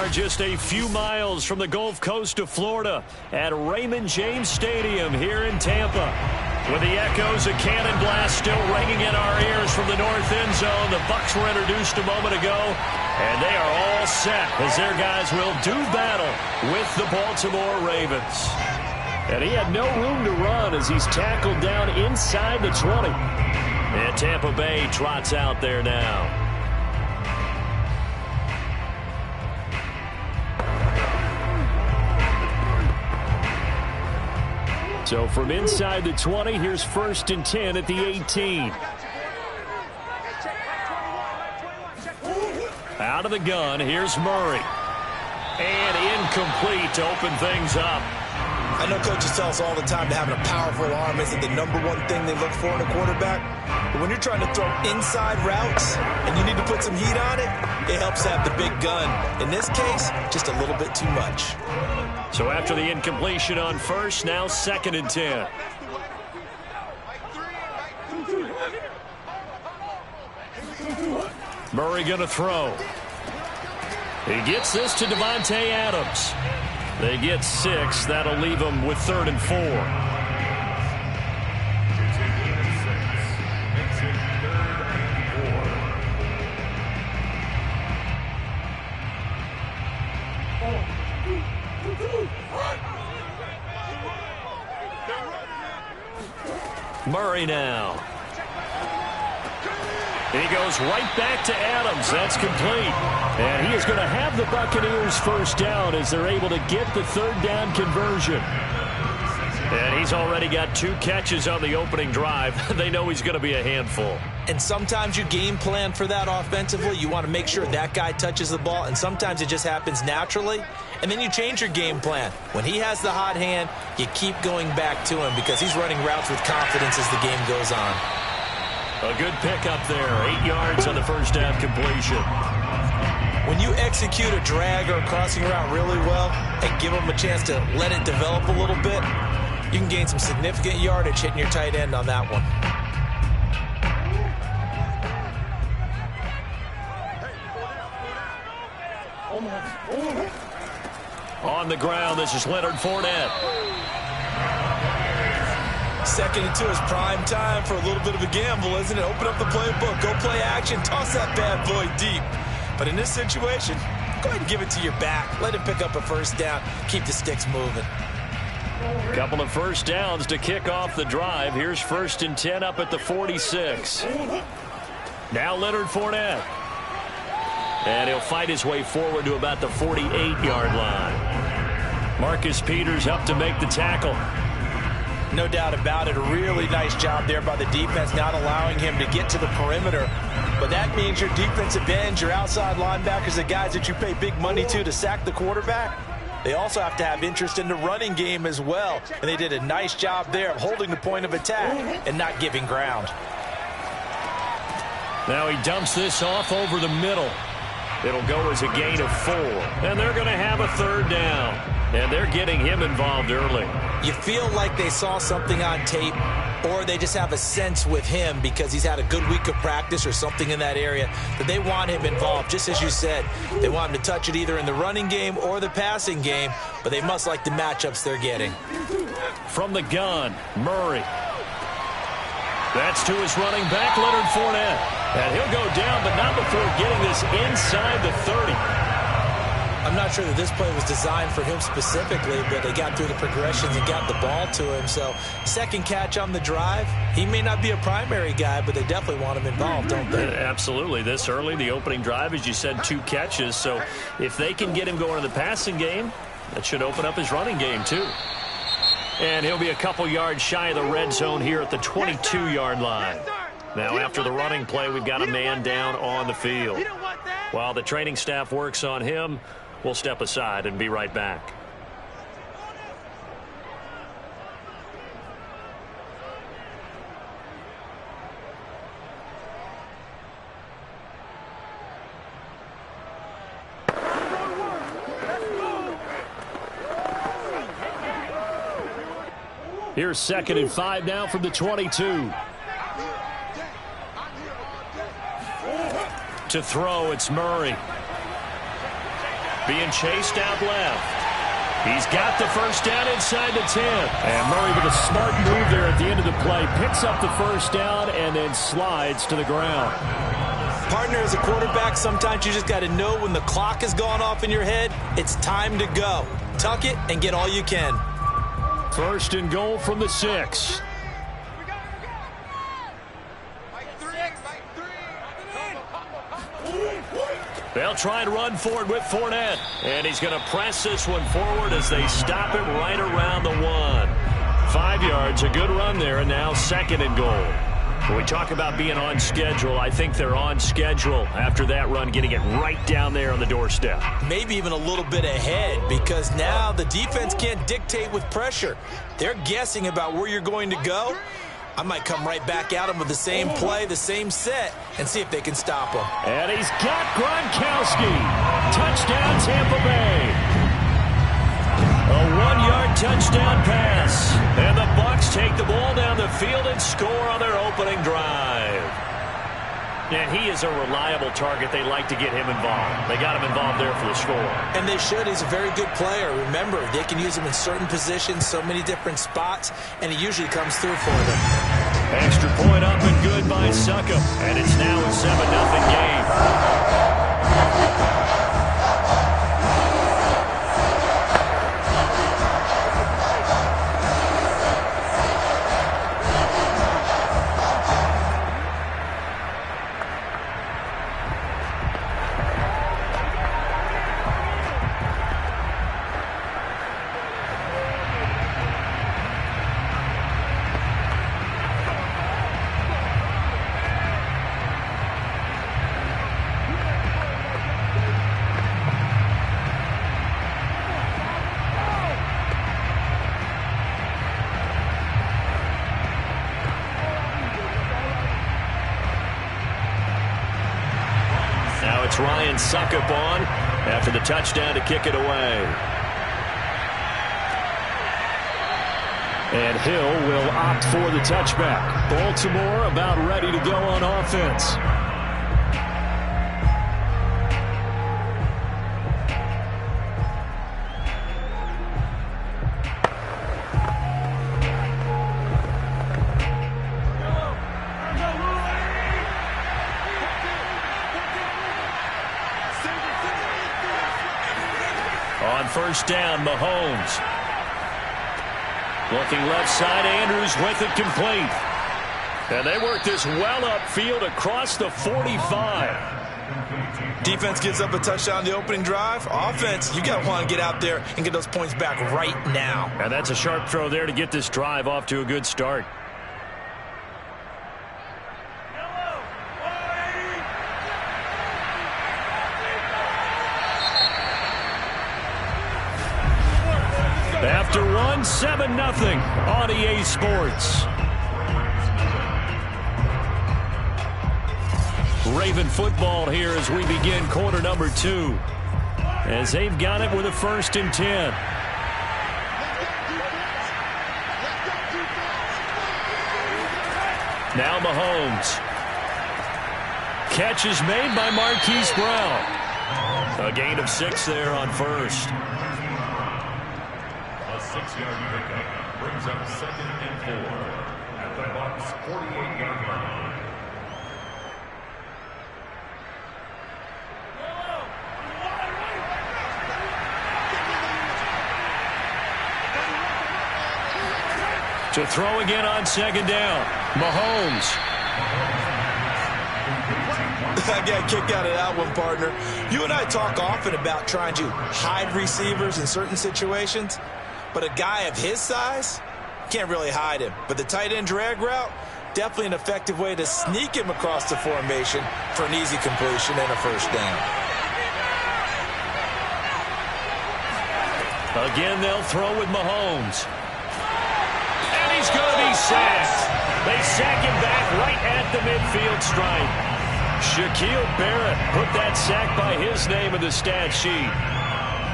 are just a few miles from the Gulf Coast of Florida at Raymond James Stadium here in Tampa. With the echoes of cannon blast still ringing in our ears from the north end zone, the Bucs were introduced a moment ago, and they are all set as their guys will do battle with the Baltimore Ravens. And he had no room to run as he's tackled down inside the 20. And Tampa Bay trots out there now. So from inside the 20, here's 1st and 10 at the 18. Out of the gun, here's Murray. And incomplete to open things up. I know coaches tell us all the time that having a powerful arm isn't the #1 thing they look for in a quarterback. But when you're trying to throw inside routes and you need to put some heat on it, it helps have the big gun. In this case, just a little bit too much. So after the incompletion on 1st, now 2nd and 10. Murray going to throw. He gets this to Davante Adams. They get 6. That'll leave them with 3rd and 4. Murray now. He goes right back to Adams. That's complete. And he is going to have the Buccaneers 1st down as they're able to get the 3rd down conversion. And he's already got 2 catches on the opening drive. They know he's going to be a handful. And sometimes you game plan for that offensively. You want to make sure that guy touches the ball, and sometimes it just happens naturally. And then you change your game plan. When he has the hot hand, you keep going back to him because he's running routes with confidence as the game goes on. A good pick up there. 8 yards on the 1st down completion. When you execute a drag or a crossing route really well and give them a chance to let it develop a little bit, you can gain some significant yardage hitting your tight end on that one. On the ground, this is Leonard Fournette. 2nd and 2 is prime time for a little bit of a gamble, isn't it? Open up the playbook, go play action, toss that bad boy deep. But in this situation, go ahead and give it to your back. Let him pick up a 1st down. Keep the sticks moving. Couple of 1st downs to kick off the drive. Here's 1st and 10 up at the 46. Now Leonard Fournette. And he'll fight his way forward to about the 48-yard line. Marcus Peters up to make the tackle. No doubt about it. A really nice job there by the defense, not allowing him to get to the perimeter. But that means your defensive ends, your outside linebackers, the guys that you pay big money to sack the quarterback, they also have to have interest in the running game as well. And they did a nice job there of holding the point of attack and not giving ground. Now he dumps this off over the middle. It'll go as a gain of 4. And they're going to have a 3rd down. And they're getting him involved early. You feel like they saw something on tape, or they just have a sense with him because he's had a good week of practice or something in that area that they want him involved. Just as you said, they want him to touch it either in the running game or the passing game, but they must like the matchups they're getting. From the gun, Murray. That's to his running back, Leonard Fournette. And he'll go down, but not before getting this inside the 30. I'm not sure that this play was designed for him specifically, but they got through the progressions and got the ball to him. So 2nd catch on the drive. He may not be a primary guy, but they definitely want him involved, don't they? Absolutely. This early, the opening drive, as you said, 2 catches. So if they can get him going in the passing game, that should open up his running game too. And he'll be a couple yards shy of the red zone here at the 22-yard line. Now after the running play, we've got a man down on the field. While the training staff works on him, we'll step aside and be right back. Here's 2nd and 5 now from the 22. To throw, it's Murray. being chased out left. He's got the first down inside the 10. And Murray with a smart move there at the end of the play. Picks up the first down and then slides to the ground. Partner, as a quarterback, sometimes you just got to know when the clock has gone off in your head, it's time to go. Tuck it and get all you can. First and goal from the 6. They'll try and run forward with Fournette. And he's going to press this one forward as they stop him right around the 1. 5 yards, a good run there, and now second and goal. When we talk about being on schedule, I think they're on schedule after that run, getting it right down there on the doorstep. Maybe even a little bit ahead, because now the defense can't dictate with pressure. They're guessing about where you're going to go. I might come right back at him with the same play, the same set, and see if they can stop him. And he's got Gronkowski. Touchdown, Tampa Bay. A 1-yard touchdown pass. And the Bucs take the ball down the field and score on their opening drive. And he is a reliable target. They like to get him involved. They got him involved there for the score. And they should. He's a very good player. Remember, they can use him in certain positions, so many different spots, and he usually comes through for them. Extra point up and good by Suckup. And it's now a 7-0 game. Ryan Suckup on after the touchdown to kick it away. And Hill will opt for the touchback. Baltimore about ready to go on offense. First down, Mahomes. Looking left side, Andrews with it complete. And they work this well upfield across the 45. Defense gives up a touchdown the opening drive. Offense, you got to want to get out there and get those points back right now. And that's a sharp throw there to get this drive off to a good start. After 7-0 on EA Sports. Raven football here as we begin quarter number 2. As they've got it with a 1st and 10. Now Mahomes. Catch is made by Marquise Brown. A gain of 6 there on first. 6-yard pickup brings up 2nd and 4 at the Bucs 48-yard line. To throw again on 2nd down. Mahomes. I got a kick out of that one, partner. You and I talk often about trying to hide receivers in certain situations. But a guy of his size, can't really hide him. But the tight end drag route, definitely an effective way to sneak him across the formation for an easy completion and a first down. Again, they'll throw with Mahomes. And he's going to be sacked. They sack him back right at the midfield stripe. Shaquille Barrett put that sack by his name in the stat sheet.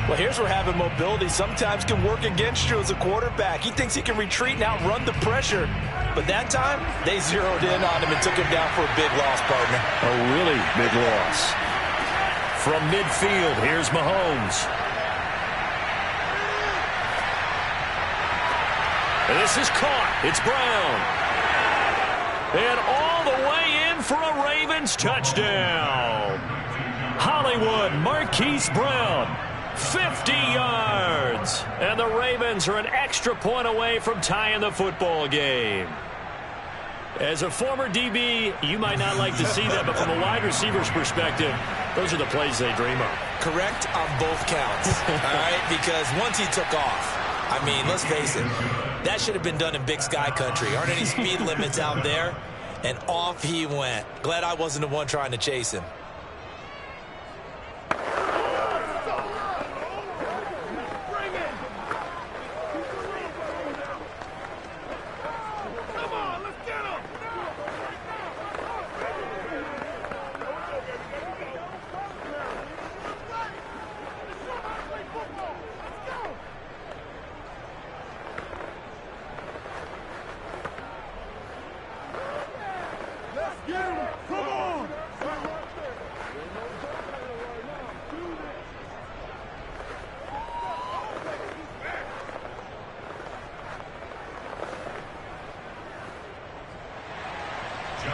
Well, here's where having mobility sometimes can work against you as a quarterback. He thinks he can retreat and outrun the pressure. But that time, they zeroed in on him and took him down for a big loss, partner. A really big loss. From midfield, here's Mahomes. And this is caught. It's Brown. And all the way in for a Ravens touchdown. Hollywood Marquise Brown, 50 yards. And the Ravens are an extra point away from tying the football game. As a former DB, you might not like to see that, but from a wide receiver's perspective, those are the plays they dream of. Correct on both counts, all right? Because once he took off, I mean, let's face it, that should have been done in Big Sky country. Aren't any speed limits out there? And off he went. Glad I wasn't the one trying to chase him.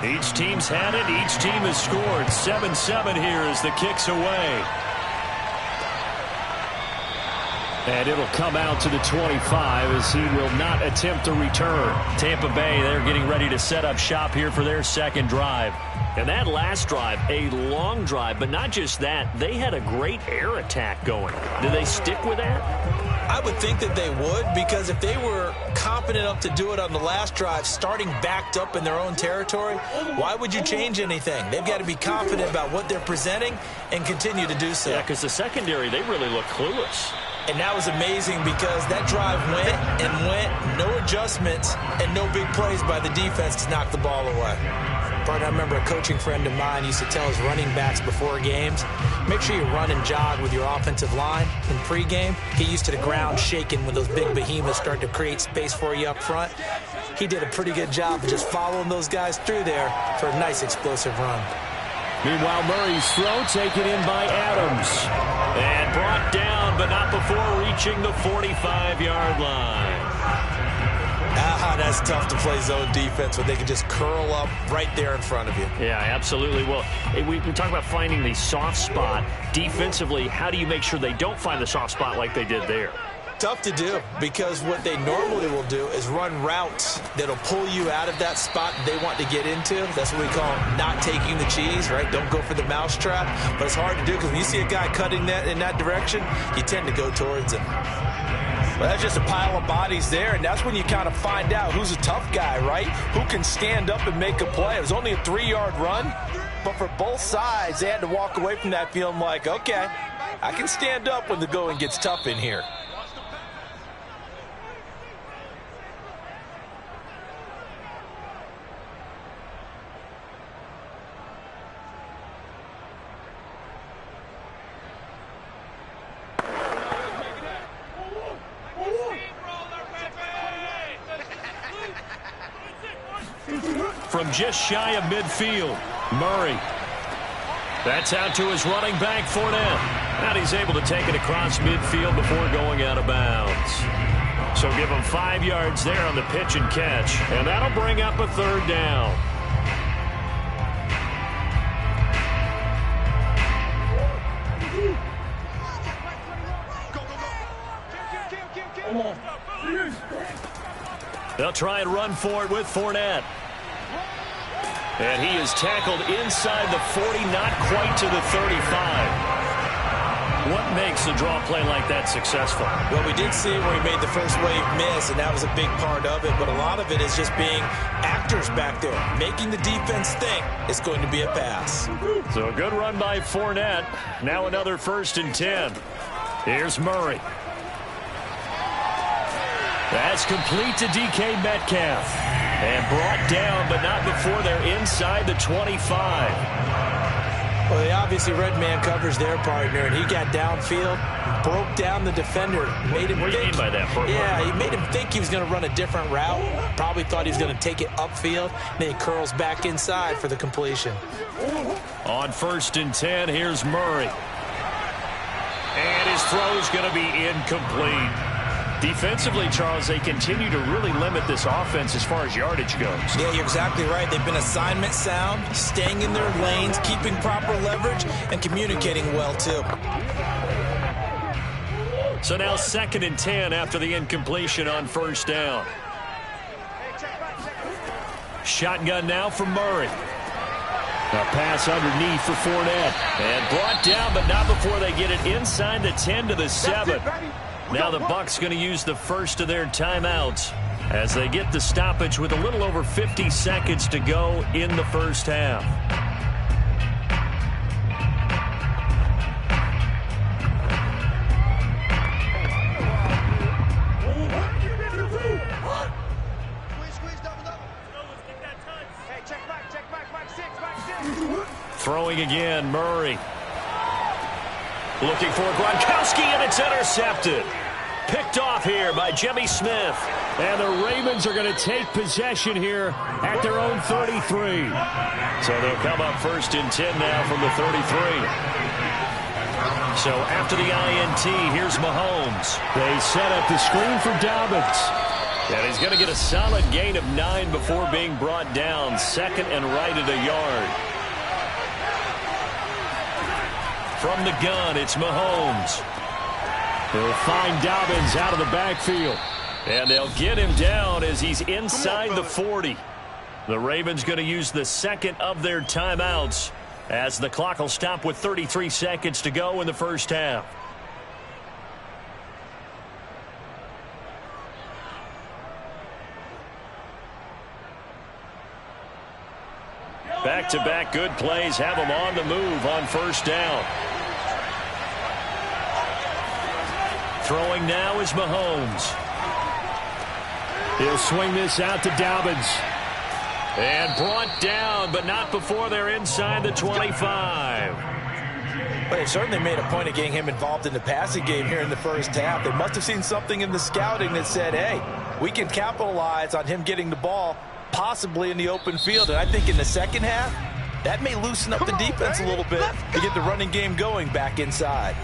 Each team's had it. Each team has scored. 7-7 here as the kick's away. And it'll come out to the 25 as he will not attempt to return. Tampa Bay, they're getting ready to set up shop here for their second drive. And that last drive, a long drive, but not just that. They had a great air attack going. Do they stick with that? I would think that they would, because if they were confident enough to do it on the last drive, starting backed up in their own territory, why would you change anything? They've got to be confident about what they're presenting and continue to do so. Yeah, because the secondary, they really look clueless. And that was amazing because that drive went and went, no adjustments, and no big plays by the defense to knock the ball away. But I remember a coaching friend of mine used to tell his running backs before games, make sure you run and jog with your offensive line in pregame. Get used to the ground shaking when those big behemoths start to create space for you up front. He did a pretty good job of just following those guys through there for a nice explosive run. Meanwhile, Murray's throw taken in by Adams. And brought down, but not before reaching the 45-yard line. That's tough to play zone defense when they can just curl up right there in front of you. Yeah, absolutely. Well, we talk about finding the soft spot. Defensively, how do you make sure they don't find the soft spot like they did there? Tough to do, because what they normally will do is run routes that'll pull you out of that spot they want to get into. That's what we call not taking the cheese, right? Don't go for the mousetrap. But it's hard to do because when you see a guy cutting that in that direction, you tend to go towards him. Well, that's just a pile of bodies there, and that's when you kind of find out who's a tough guy, right? Who can stand up and make a play. It was only a 3-yard run, but for both sides, they had to walk away from that feeling like, okay, I can stand up when the going gets tough in here. From just shy of midfield, Murray. That's out to his running back, Fournette. And he's able to take it across midfield before going out of bounds. So give him 5 yards there on the pitch and catch. And that'll bring up a third down. They'll try and run for it with Fournette. And he is tackled inside the 40, not quite to the 35. What makes a draw play like that successful? Well, we did see where he made the first wave miss, and that was a big part of it. But a lot of it is just being actors back there, making the defense think it's going to be a pass. So a good run by Fournette. Now another 1st and 10. Here's Murray. That's complete to DK Metcalf. And brought down, but not before they're inside the 25. Well, they obviously red man covers their partner, and he got downfield, broke down the defender, made him What do you mean by that? Yeah, he made him think he was going to run a different route. Probably thought he was going to take it upfield. Then he curls back inside for the completion. On 1st and 10, here's Murray. his throw is going to be incomplete. Defensively, Charles, they continue to really limit this offense as far as yardage goes. Yeah, you're exactly right. They've been assignment sound, staying in their lanes, keeping proper leverage, and communicating well, too. So now 2nd and 10 after the incompletion on first down. Shotgun now from Murray. A pass underneath for Fournette. And brought down, but not before they get it inside the 10 to the 7. Now the Bucs going to use the first of their timeouts as they get the stoppage with a little over 50 seconds to go in the first half. Throwing again, Murray. Looking for Gronkowski, and it's intercepted. Picked off here by Jimmy Smith. And the Ravens are going to take possession here at their own 33. So they'll come up 1st and 10 now from the 33. So after the INT, here's Mahomes. They set up the screen for Dobbins. And he's going to get a solid gain of 9 before being brought down. 2nd and right at a yard. From the gun, it's Mahomes. They'll find Dobbins out of the backfield. And they'll get him down as he's inside the 40. The Ravens going to use the 2nd of their timeouts as the clock will stop with 33 seconds to go in the first half. Back-to-back good plays have them on the move on first down. Throwing now is Mahomes. He'll swing this out to Dobbins. And brought down, but not before they're inside the 25. But they certainly made a point of getting him involved in the passing game here in the first half. They must have seen something in the scouting that said, hey, we can capitalize on him getting the ball, possibly in the open field. And I think in the second half, that may loosen up the defense a little bit to get the running game going back inside.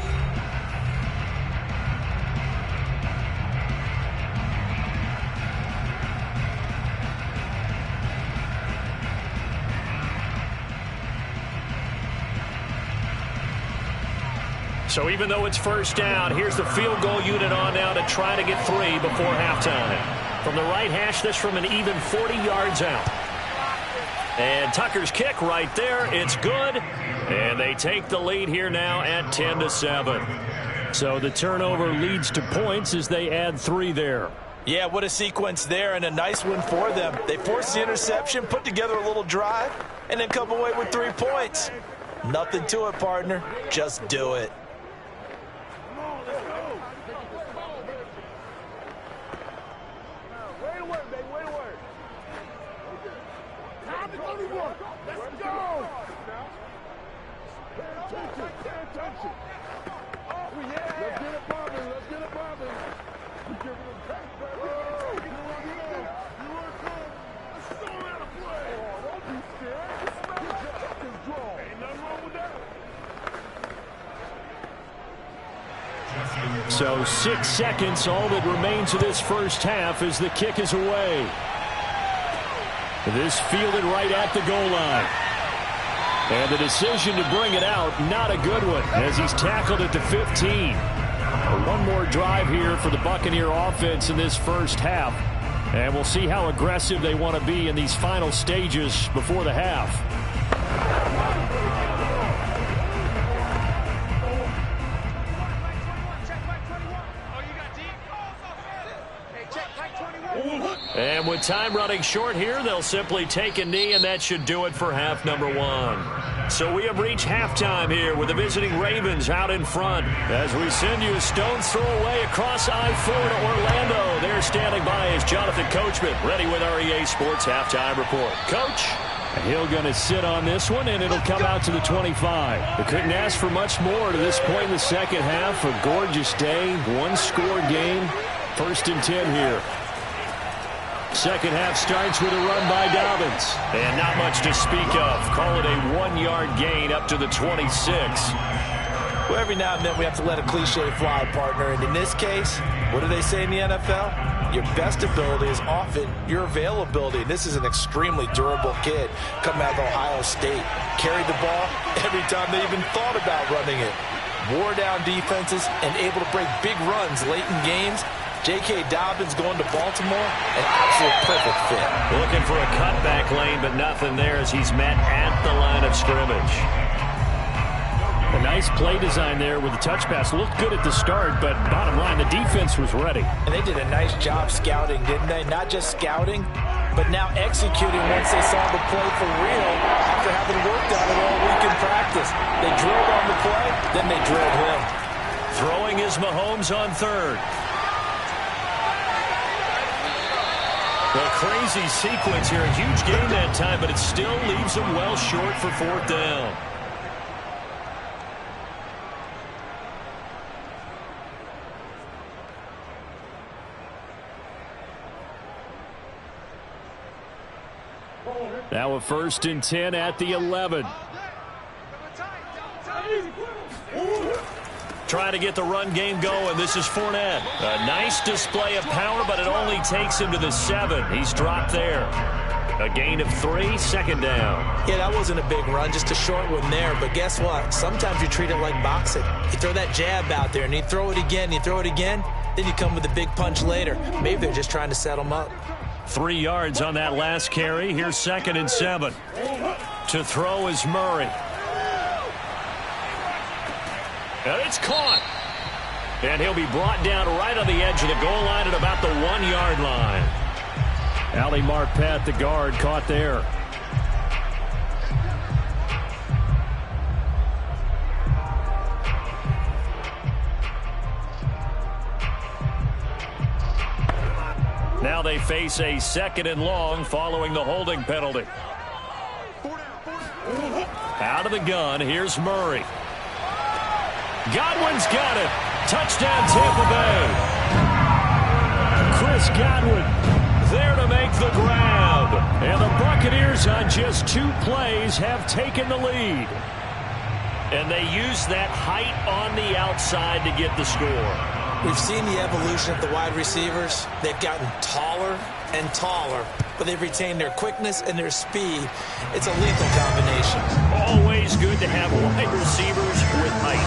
So even though it's first down, here's the field goal unit on now to try to get 3 before halftime. From the right hash, this from an even 40 yards out. And Tucker's kick right there. It's good. And they take the lead here now at 10-7. So the turnover leads to points as they add 3 there. Yeah, what a sequence there, and a nice one for them. They forced the interception, put together a little drive, and then come away with 3 points. Nothing to it, partner. Just do it. So 6 seconds, all that remains of this first half as the kick is away. This fielded right at the goal line. And the decision to bring it out, not a good one, as he's tackled at the 15. One more drive here for the Buccaneer offense in this first half. And we'll see how aggressive they want to be in these final stages before the half. And with time running short here, they'll simply take a knee, and that should do it for half number 1. So we have reached halftime here with the visiting Ravens out in front. As we send you a stone's throw away across I-4 to Orlando. There standing by is Jonathan Coachman, ready with our EA Sports Halftime Report. Coach? Hill going to sit on this one, and it'll come out to the 25. They couldn't ask for much more to this point in the second half. A gorgeous day, one-score game. 1st and 10 here. Second half starts with a run by Dobbins. And not much to speak of. Call it a 1-yard gain up to the 26. Well, every now and then we have to let a cliche fly, partner. And in this case, what do they say in the NFL? Your best ability is often your availability. And this is an extremely durable kid coming out of Ohio State. Carried the ball every time they even thought about running it. Wore down defenses and able to break big runs late in games. J.K. Dobbins going to Baltimore, an absolute perfect fit. Looking for a cutback lane, but nothing there as he's met at the line of scrimmage. A nice play design there with the touch pass. Looked good at the start, but bottom line, the defense was ready. And they did a nice job scouting, didn't they? Not just scouting, but now executing once they saw the play for real after having worked on it all week in practice. They drilled on the play, then they drilled him. Throwing is Mahomes on third. A crazy sequence here. A huge gain that time, but it still leaves him well short for fourth down. Now a 1st and 10 at the 11. Trying to get the run game going. This is Fournette. A nice display of power, but it only takes him to the 7. He's dropped there. A gain of 3, 2nd down. Yeah, that wasn't a big run, just a short one there. But guess what? Sometimes you treat it like boxing. You throw that jab out there, and you throw it again, you throw it again, then you come with a big punch later. Maybe they're just trying to set him up. 3 yards on that last carry. Here's 2nd and 7. To throw is Murray. And it's caught. And he'll be brought down right on the edge of the goal line at about the 1-yard line. Ali Marpet, the guard, caught there. Now they face a 2nd and long following the holding penalty. Out of the gun, here's Murray. Godwin's got it. Touchdown, Tampa Bay. Chris Godwin there to make the grab. And the Buccaneers on just 2 plays have taken the lead. And they use that height on the outside to get the score. We've seen the evolution of the wide receivers. They've gotten taller and taller, but they've retained their quickness and their speed. It's a lethal combination. Always good to have wide receivers with height.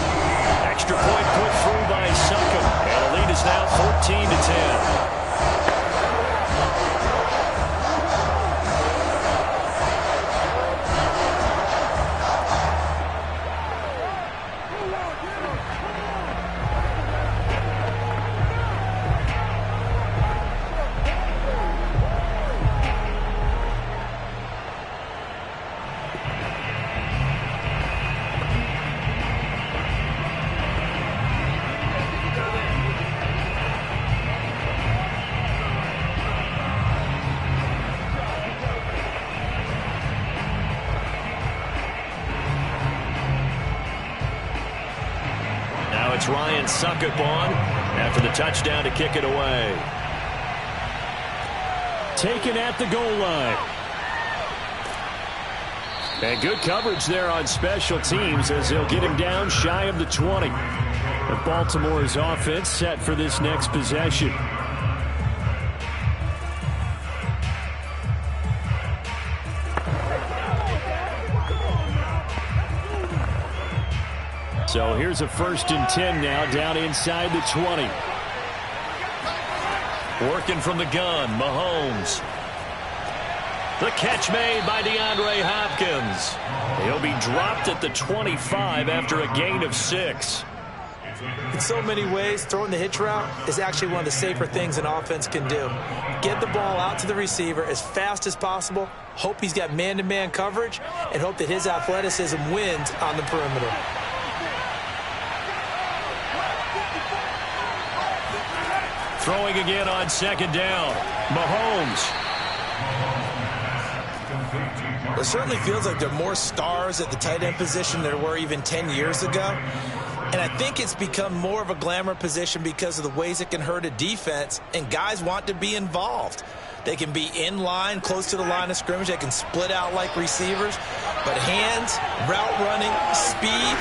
Extra point put through by Succop. And the lead is now 14-10. It's Ryan Succop on after the touchdown to kick it away. Taken at the goal line. And good coverage there on special teams as they'll get him down shy of the 20. And Baltimore's offense set for this next possession. So here's a 1st and 10 now down inside the 20. Working from the gun, Mahomes. The catch made by DeAndre Hopkins. He'll be dropped at the 25 after a gain of 6. In so many ways, throwing the hitch route is actually one of the safer things an offense can do. Get the ball out to the receiver as fast as possible, hope he's got man-to-man coverage, and hope that his athleticism wins on the perimeter. Throwing again on 2nd down. Mahomes. It certainly feels like there are more stars at the tight end position than there were even 10 years ago. And I think it's become more of a glamour position because of the ways it can hurt a defense, and guys want to be involved. They can be in line, close to the line of scrimmage. They can split out like receivers. But hands, route running, speed,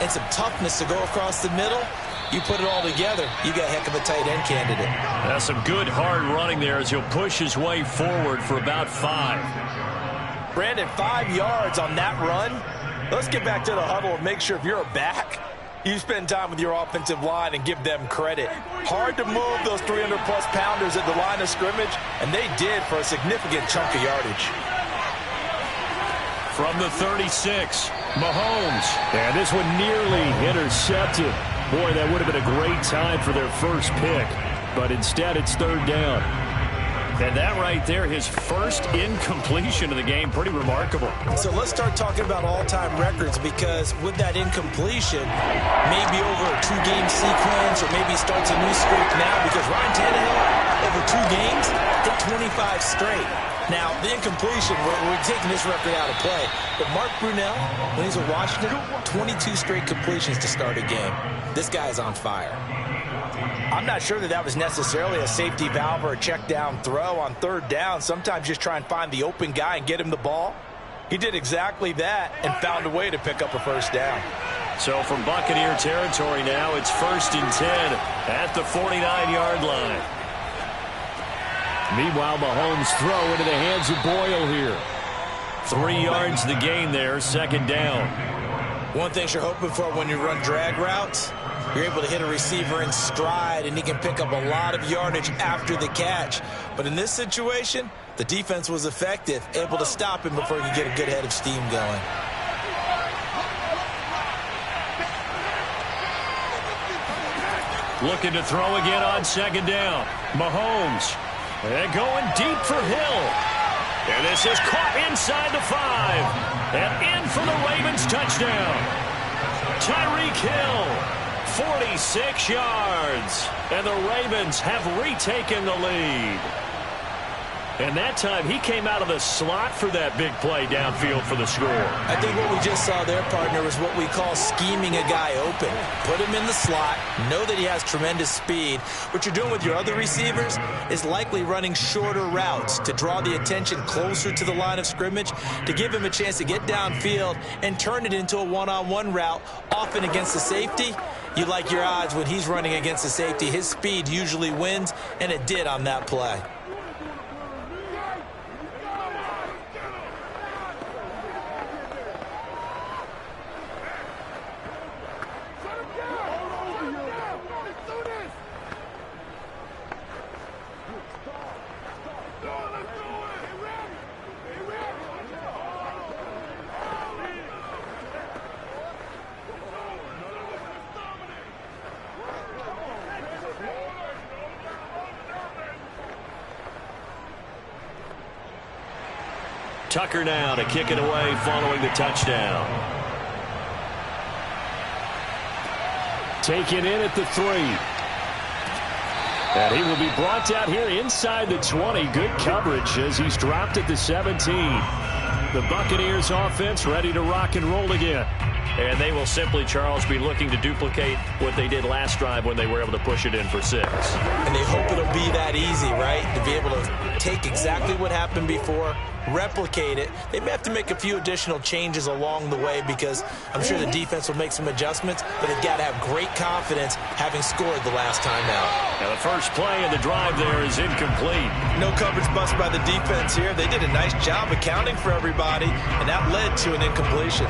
and some toughness to go across the middle, you put it all together, you got a heck of a tight end candidate. That's some good hard running there as he'll push his way forward for about 5. Brandon, 5 yards on that run. Let's get back to the huddle and make sure if you're a back, you spend time with your offensive line and give them credit. Hard to move those 300-plus pounders at the line of scrimmage, and they did for a significant chunk of yardage. From the 36, Mahomes. And this one nearly intercepted. Boy, that would have been a great time for their first pick. But instead, it's 3rd down. And that right there, his first incompletion of the game, pretty remarkable. So let's start talking about all-time records, because with that incompletion, maybe over a 2-game sequence, or maybe starts a new streak now, because Ryan Tannehill, over 2 games, hit 25 straight. Now, the incompletion, we're taking this record out of play. But Mark Brunell, when he's at Washington, 22 straight completions to start a game. This guy is on fire. I'm not sure that was necessarily a safety valve or a check down throw on 3rd down. Sometimes just try and find the open guy and get him the ball. He did exactly that and found a way to pick up a 1st down. So from Buccaneer territory now, it's 1st and 10 at the 49-yard line. Meanwhile, Mahomes throw into the hands of Boyle here. 3 yards the gain there, 2nd down. One thing you're hoping for when you run drag routes, you're able to hit a receiver in stride, and he can pick up a lot of yardage after the catch. But in this situation, the defense was effective, able to stop him before he could get a good head of steam going. Looking to throw again on 2nd down. Mahomes. And going deep for Hill. And this is caught inside the 5. And in for the Ravens touchdown. Tyreek Hill. 46 yards, and the Ravens have retaken the lead. And that time, he came out of the slot for that big play downfield for the score. I think what we just saw there, partner, is what we call scheming a guy open. Put him in the slot, know that he has tremendous speed. What you're doing with your other receivers is likely running shorter routes to draw the attention closer to the line of scrimmage, to give him a chance to get downfield and turn it into a one-on-one route, often against the safety. You like your odds when he's running against the safety. His speed usually wins, and it did on that play. Tucker now to kick it away following the touchdown. Taken in at the 3. And he will be brought down here inside the 20. Good coverage as he's dropped at the 17. The Buccaneers offense ready to rock and roll again. And they will simply, Charles, be looking to duplicate what they did last drive when they were able to push it in for 6. And they hope it'll be that easy, right? To be able to take exactly what happened before, replicate it. They may have to make a few additional changes along the way, because I'm sure the defense will make some adjustments, but they've got to have great confidence having scored the last time out. Now the first play of the drive there is incomplete. No coverage bust by the defense here. They did a nice job accounting for everybody, and that led to an incompletion.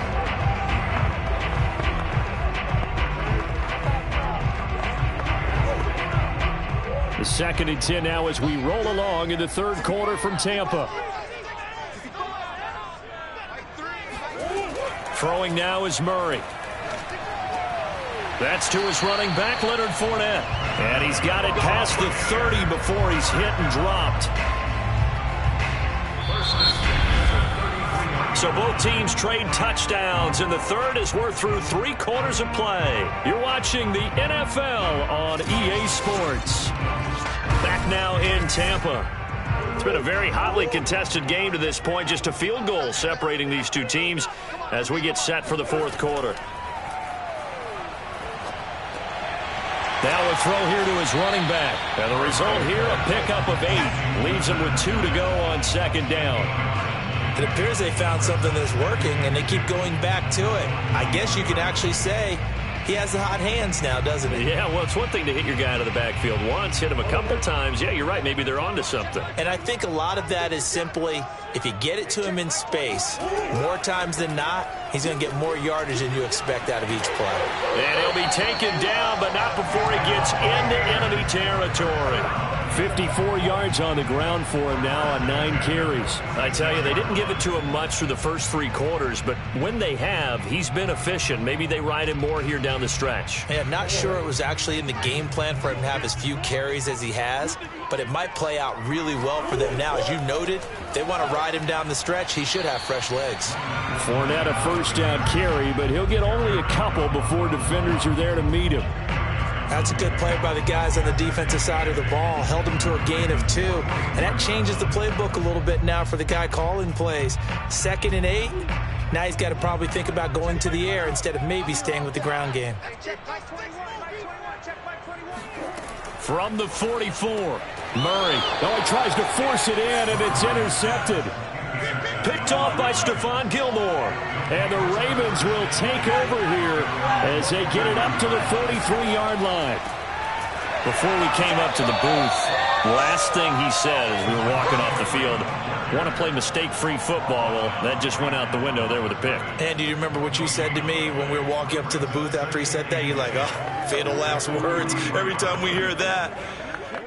The 2nd and 10 now as we roll along in the 3rd quarter from Tampa. Throwing now is Murray. That's to his running back, Leonard Fournette. And he's got it past the 30 before he's hit and dropped. So both teams trade touchdowns in the 3rd as we're through 3 quarters of play. You're watching the NFL on EA Sports. Back now in Tampa. It's been a very hotly contested game to this point. Just a field goal separating these two teams as we get set for the 4th quarter. Now a throw here to his running back. And the result here, a pickup of 8. Leaves him with 2 to go on 2nd down. It appears they found something that's working, and they keep going back to it. I guess you can actually say he has the hot hands now, doesn't he? Yeah, well, it's one thing to hit your guy out of the backfield once, hit him a couple times. Yeah, you're right. Maybe they're onto something. And I think a lot of that is simply, if you get it to him in space, more times than not, he's going to get more yardage than you expect out of each play. And he'll be taken down, but not before he gets into enemy territory. 54 yards on the ground for him now on 9 carries. I tell you, they didn't give it to him much through the first 3 quarters, but when they have, he's been efficient. Maybe they ride him more here down the stretch. Yeah, not sure it was actually in the game plan for him to have as few carries as he has, but it might play out really well for them now. As you noted, they want to ride him down the stretch. He should have fresh legs. Fournette a first down carry, but he'll get only a couple before defenders are there to meet him. That's a good play by the guys on the defensive side of the ball. Held him to a gain of 2. And that changes the playbook a little bit now for the guy calling plays. 2nd and 8. Now he's got to probably think about going to the air instead of maybe staying with the ground game. From the 44, Murray. Oh, he tries to force it in, and it's intercepted. Picked off by Stephon Gilmore. And the Ravens will take over here as they get it up to the 43-yard line. Before we came up to the booth, last thing he said as we were walking off the field, want to play mistake-free football. Well, that just went out the window there with a pick. And do you remember what you said to me when we were walking up to the booth after he said that? You're like, oh, fatal last words. Every time we hear that,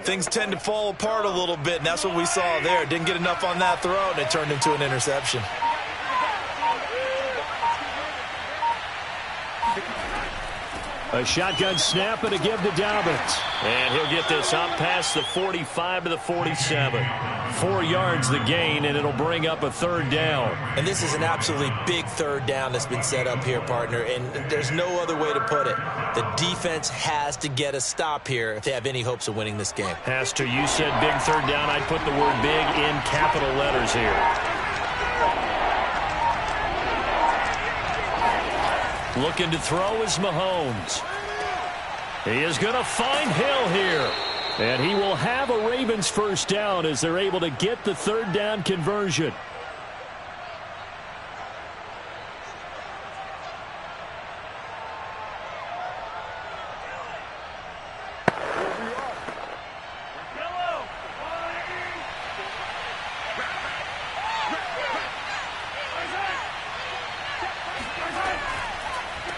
things tend to fall apart a little bit, and that's what we saw there. Didn't get enough on that throw, and it turned into an interception. A shotgun snap and a give to Dobbins. And he'll get this up past the 45 to the 47. 4 yards the gain, and it'll bring up a 3rd down. And this is an absolutely big 3rd down that's been set up here, partner, and there's no other way to put it. The defense has to get a stop here if they have any hopes of winning this game. Has to. You said big 3rd down. I'd put the word big in capital letters here. Looking to throw is Mahomes. He is going to find Hill here. And he will have a Ravens first down as they're able to get the 3rd down conversion.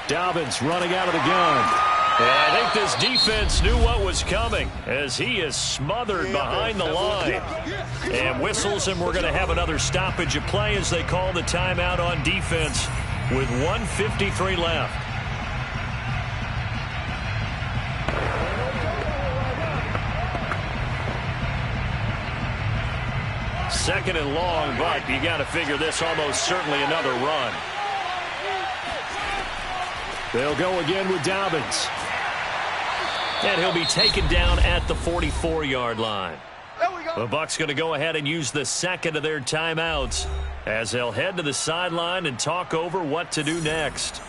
Dobbins running out of the gun. Yeah, I think this defense knew what was coming as he is smothered behind the line. And whistles, and we're going to have another stoppage of play as they call the timeout on defense with 1:53 left. Second and long, but you got to figure this almost certainly another run. They'll go again with Dobbins. And he'll be taken down at the 44-yard line. The Bucs going to go ahead and use the second of their timeouts as they'll head to the sideline and talk over what to do next.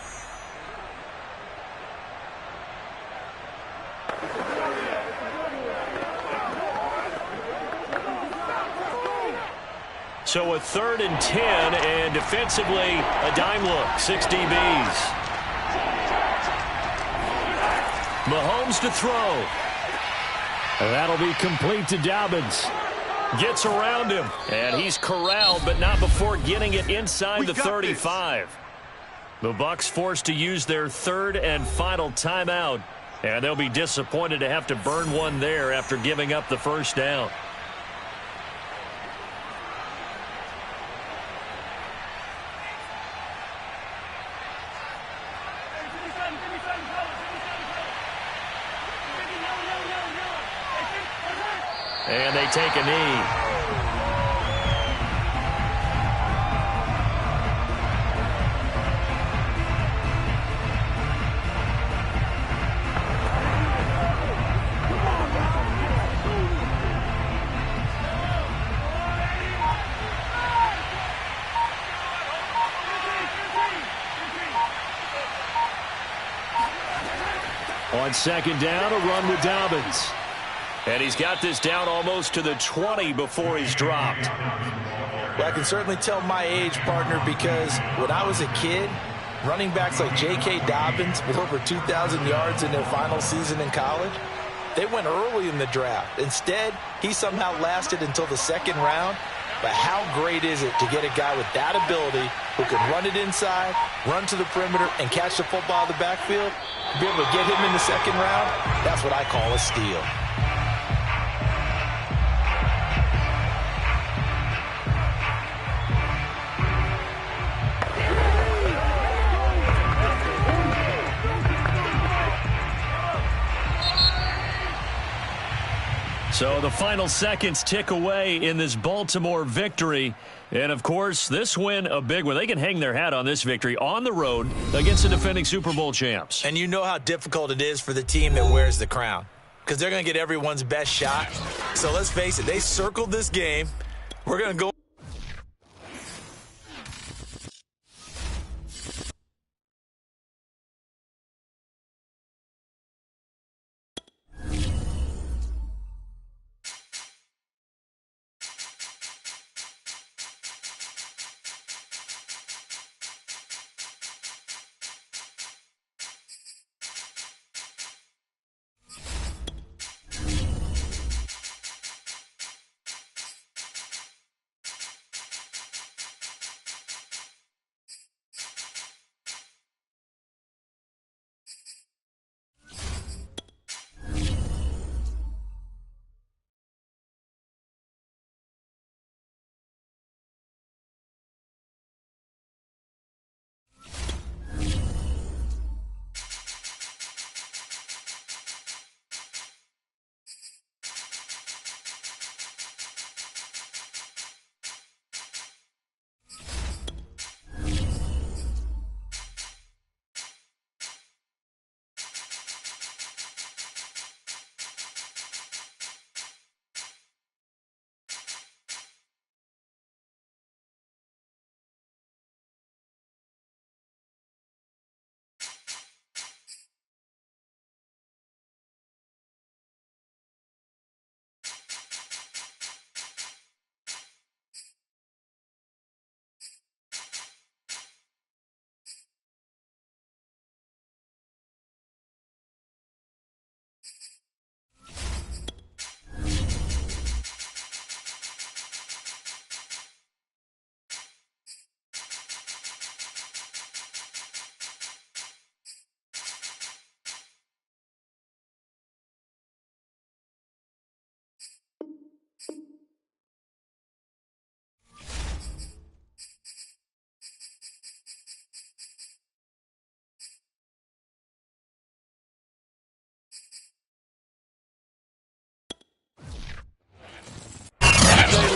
So a 3rd and 10, and defensively a dime look, 6 DBs. Mahomes to throw. And that'll be complete to Dobbins. Gets around him, and he's corralled, but not before getting it inside the 35. The Bucs forced to use their 3rd and final timeout, and they'll be disappointed to have to burn one there after giving up the first down. And they take a knee. On 2nd down, a run with Dobbins. And he's got this down almost to the 20 before he's dropped. Well, I can certainly tell my age, partner, because when I was a kid, running backs like J.K. Dobbins with over 2,000 yards in their final season in college, they went early in the draft. Instead, he somehow lasted until the second round. But how great is it to get a guy with that ability who can run it inside, run to the perimeter, and catch the football in the backfield? Be able to get him in the second round, that's what I call a steal. So the final seconds tick away in this Baltimore victory. And, of course, this win, a big one. They can hang their hat on this victory on the road against the defending Super Bowl champs. And you know how difficult it is for the team that wears the crown, because they're going to get everyone's best shot. So let's face it, they circled this game. We're going to go.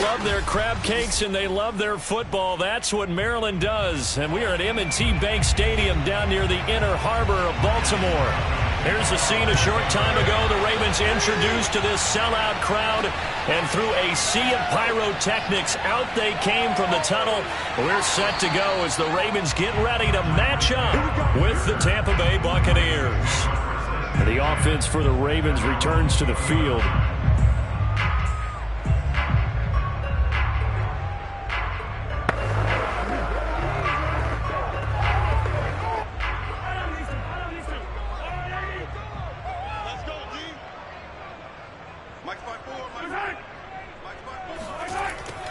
Love their crab cakes and they love their football. That's what Maryland does. And we are at M&T Bank Stadium down near the Inner Harbor of Baltimore. Here's a scene a short time ago. The Ravens introduced to this sellout crowd, and through a sea of pyrotechnics, out they came from the tunnel. We're set to go as the Ravens get ready to match up with the Tampa Bay Buccaneers. The offense for the Ravens returns to the field.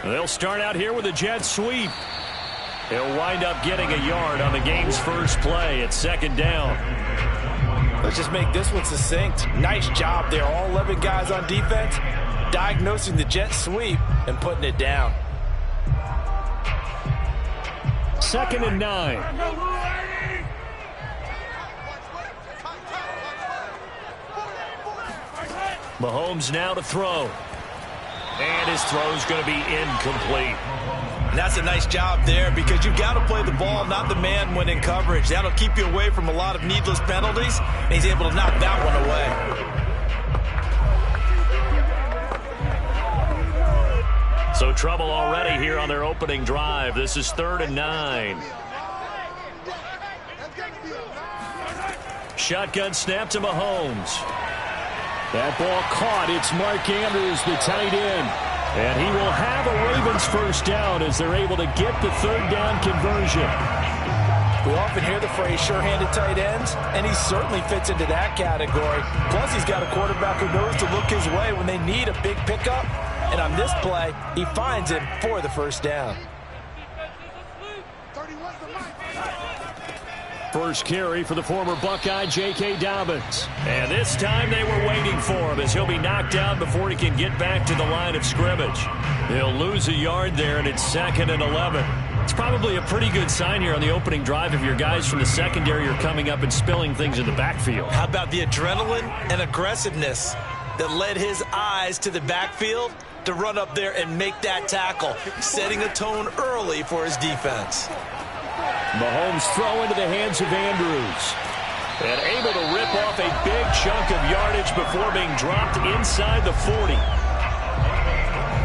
They'll start out here with a jet sweep. He'll wind up getting a yard on the game's first play at second down. Let's just make this one succinct. Nice job there. All 11 guys on defense diagnosing the jet sweep and putting it down. 2nd and 9. Mahomes now to throw. And his throw's going to be incomplete. And that's a nice job there, because you've got to play the ball, not the man when in coverage. That'll keep you away from a lot of needless penalties, and he's able to knock that one away. So trouble already here on their opening drive. This is 3rd and 9. Shotgun snap to Mahomes. That ball caught. It's Mark Andrews, the tight end. And he will have a Ravens first down as they're able to get the third down conversion. We often hear the phrase sure-handed tight ends, and he certainly fits into that category. Plus, he's got a quarterback who knows to look his way when they need a big pickup. And on this play, he finds him for the first down. First carry for the former Buckeye, J.K. Dobbins. And this time they were waiting for him as he'll be knocked down before he can get back to the line of scrimmage. He'll lose a yard there, and it's 2nd and 11. It's probably a pretty good sign here on the opening drive if your guys from the secondary are coming up and spilling things in the backfield. How about the adrenaline and aggressiveness that led his eyes to the backfield to run up there and make that tackle, setting the tone early for his defense. Mahomes throw into the hands of Andrews. And able to rip off a big chunk of yardage before being dropped inside the 40.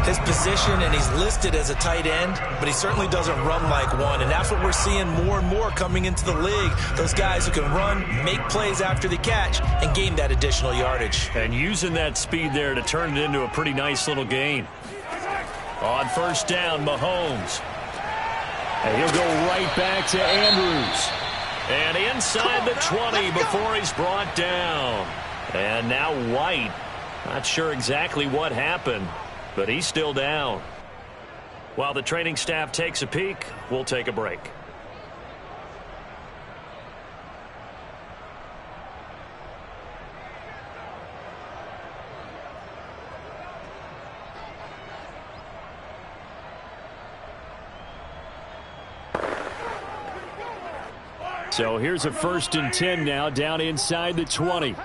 His position, and he's listed as a tight end, but he certainly doesn't run like one, and that's what we're seeing more and more coming into the league. Those guys who can run, make plays after the catch, and gain that additional yardage. And using that speed there to turn it into a pretty nice little gain. On first down, Mahomes. And he'll go right back to Andrews. And inside the 20 before he's brought down. And now White. Not sure exactly what happened, but he's still down. While the training staff takes a peek, we'll take a break. So here's a 1st and 10 now, down inside the 20.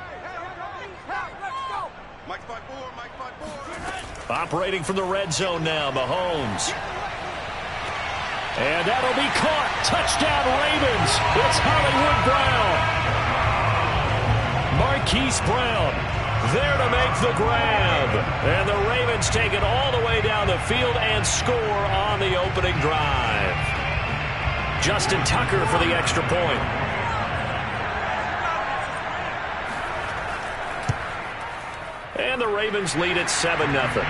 Operating from the red zone now, Mahomes. And that'll be caught. Touchdown, Ravens. It's Hollywood Brown. Marquise Brown there to make the grab. And the Ravens take it all the way down the field and score on the opening drive. Justin Tucker for the extra point. And the Ravens lead at 7-0.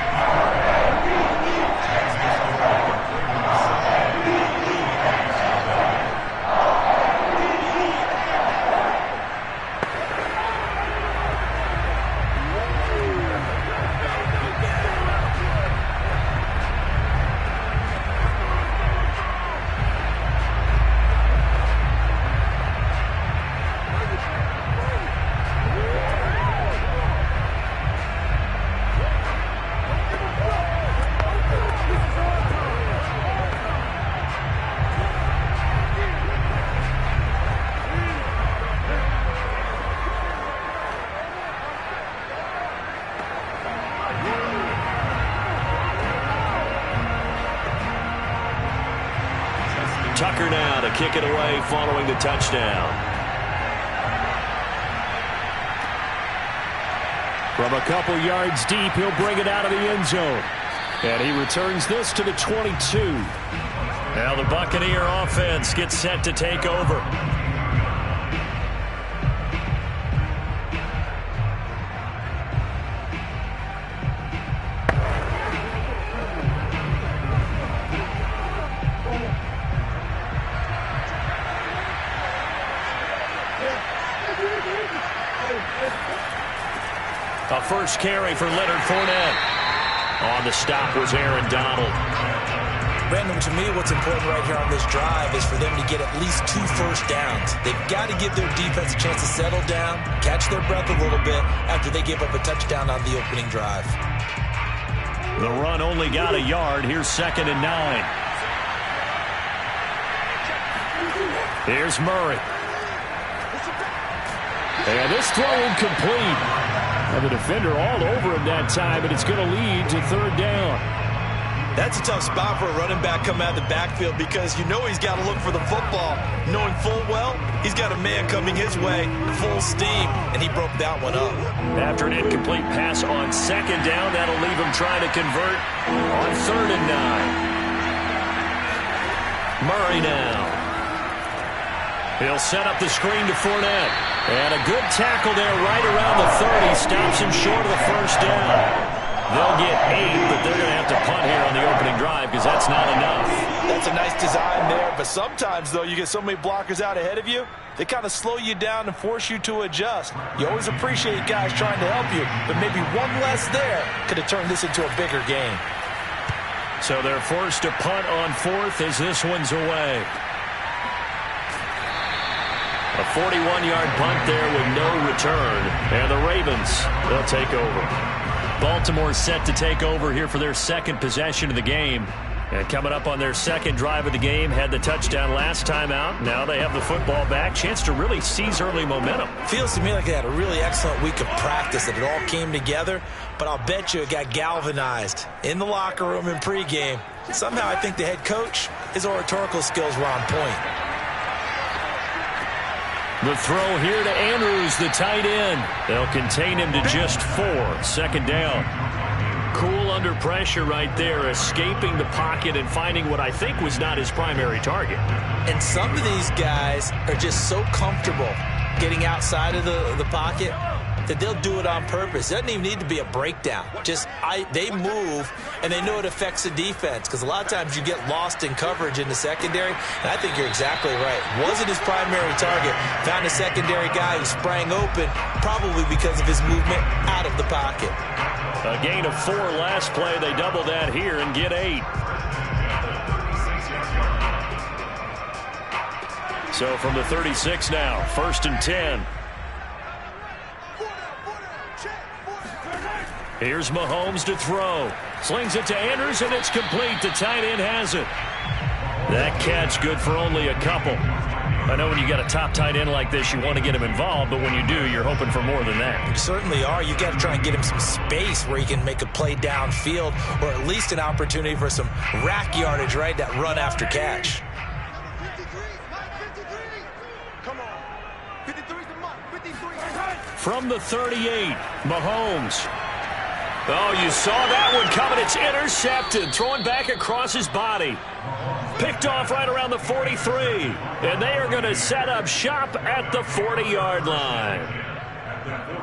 Tucker now to kick it away following the touchdown. From a couple yards deep, he'll bring it out of the end zone. And he returns this to the 22. Now the Buccaneer offense gets set to take over. A first carry for Leonard Fournette. On the stop was Aaron Donald. Brandon, to me, what's important right here on this drive is for them to get at least 2 first downs. They've got to give their defense a chance to settle down, catch their breath a little bit after they give up a touchdown on the opening drive. The run only got a yard. Here's 2nd and 9. Here's Murray. And this throw incomplete. And the defender all over him that time, and it's going to lead to 3rd down. That's a tough spot for a running back coming out of the backfield because you know he's got to look for the football, knowing full well he's got a man coming his way, full steam, and he broke that one up. After an incomplete pass on 2nd down, that'll leave him trying to convert on 3rd and 9. Murray now. He'll set up the screen to Fournette. And a good tackle there right around the 30. Stops him short of the first down. They'll get 8, but they're going to have to punt here on the opening drive because that's not enough. That's a nice design there, but sometimes, though, you get so many blockers out ahead of you, they kind of slow you down and force you to adjust. You always appreciate guys trying to help you, but maybe one less there could have turned this into a bigger game. So they're forced to punt on 4th as this one's away. A 41-yard punt there with no return. And the Ravens, they'll take over. Baltimore set to take over here for their second possession of the game. And coming up on their second drive of the game, had the touchdown last time out. Now they have the football back. Chance to really seize early momentum. Feels to me like they had a really excellent week of practice, that it all came together. But I'll bet you it got galvanized in the locker room in pregame. Somehow I think the head coach, his oratorical skills were on point. The throw here to Andrews, the tight end. They'll contain him to just 4. Second down. Cool under pressure right there, escaping the pocket and finding what I think was not his primary target. And some of these guys are just so comfortable getting outside of the pocket that they'll do it on purpose. It doesn't even need to be a breakdown. They move, and they know it affects the defense, because a lot of times you get lost in coverage in the secondary, and I think you're exactly right. Wasn't his primary target. Found a secondary guy who sprang open, probably because of his movement out of the pocket. A gain of 4 last play. They double that here and get 8. So from the 36 now, 1st and 10. Here's Mahomes to throw. Slings it to Andrews, and it's complete. The tight end has it. That catch good for only a couple. I know when you got a top tight end like this, you want to get him involved, but when you do, you're hoping for more than that. You certainly are. You got to try and get him some space where he can make a play downfield, or at least an opportunity for some rack yardage, right? That run after catch. From the 38, Mahomes. Oh, you saw that one coming. It's intercepted. Throwing back across his body. Picked off right around the 43. And they are going to set up shop at the 40-yard line.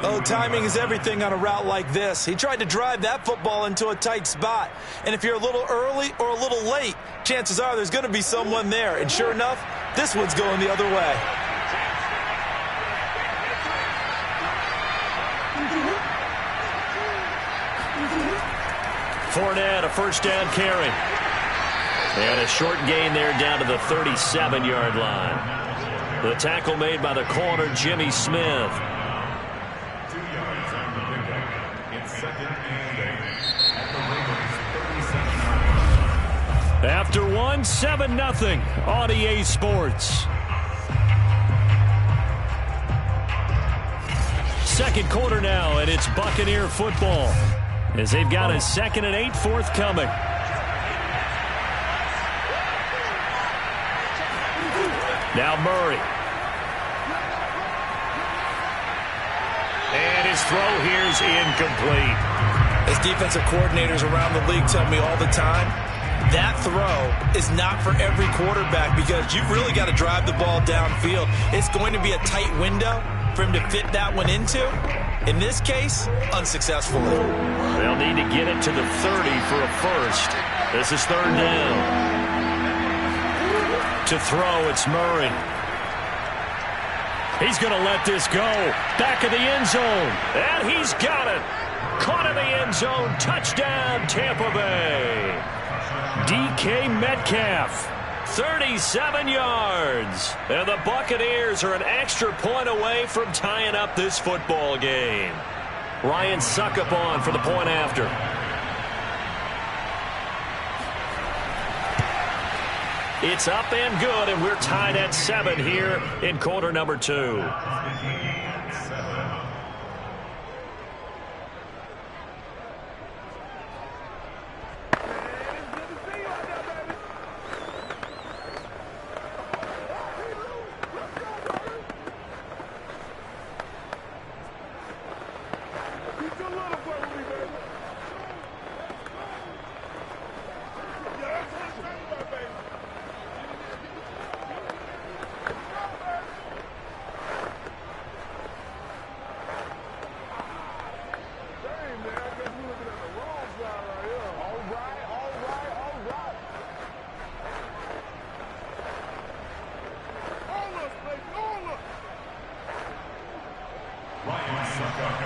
Oh, timing is everything on a route like this. He tried to drive that football into a tight spot. And if you're a little early or a little late, chances are there's going to be someone there. And sure enough, this one's going the other way. Fournette, a first down carry. And a short gain there down to the 37-yard line. The tackle made by the corner, Jimmy Smith. 2 yards on the pickup. It's 2nd and 8 at the Ravens' 37-yard line. After 1, 7-0 on EA Sports. Second quarter now, and it's Buccaneer football, as they've got a 2nd and 8 forthcoming. Now Murray. And his throw here is incomplete. As defensive coordinators around the league tell me all the time, that throw is not for every quarterback, because you've really got to drive the ball downfield. It's going to be a tight window for him to fit that one into. In this case, unsuccessfully. They'll need to get it to the 30 for a first. This is 3rd down. To throw, it's Murray. He's going to let this go. Back of the end zone. And he's got it. Caught in the end zone. Touchdown, Tampa Bay. DK Metcalf. 37 yards. And the Buccaneers are an extra point away from tying up this football game. Ryan Suckup on for the point after. It's up and good, and we're tied at 7 here in quarter number 2.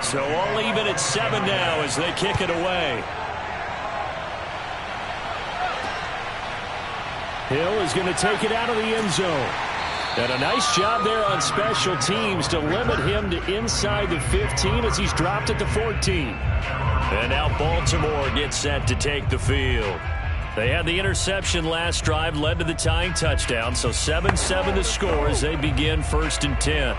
So all even at 7 now as they kick it away. Hill is going to take it out of the end zone. And a nice job there on special teams to limit him to inside the 15 as he's dropped at the 14. And now Baltimore gets set to take the field. They had the interception last drive, led to the tying touchdown. So 7-7 the score as they begin 1st and 10.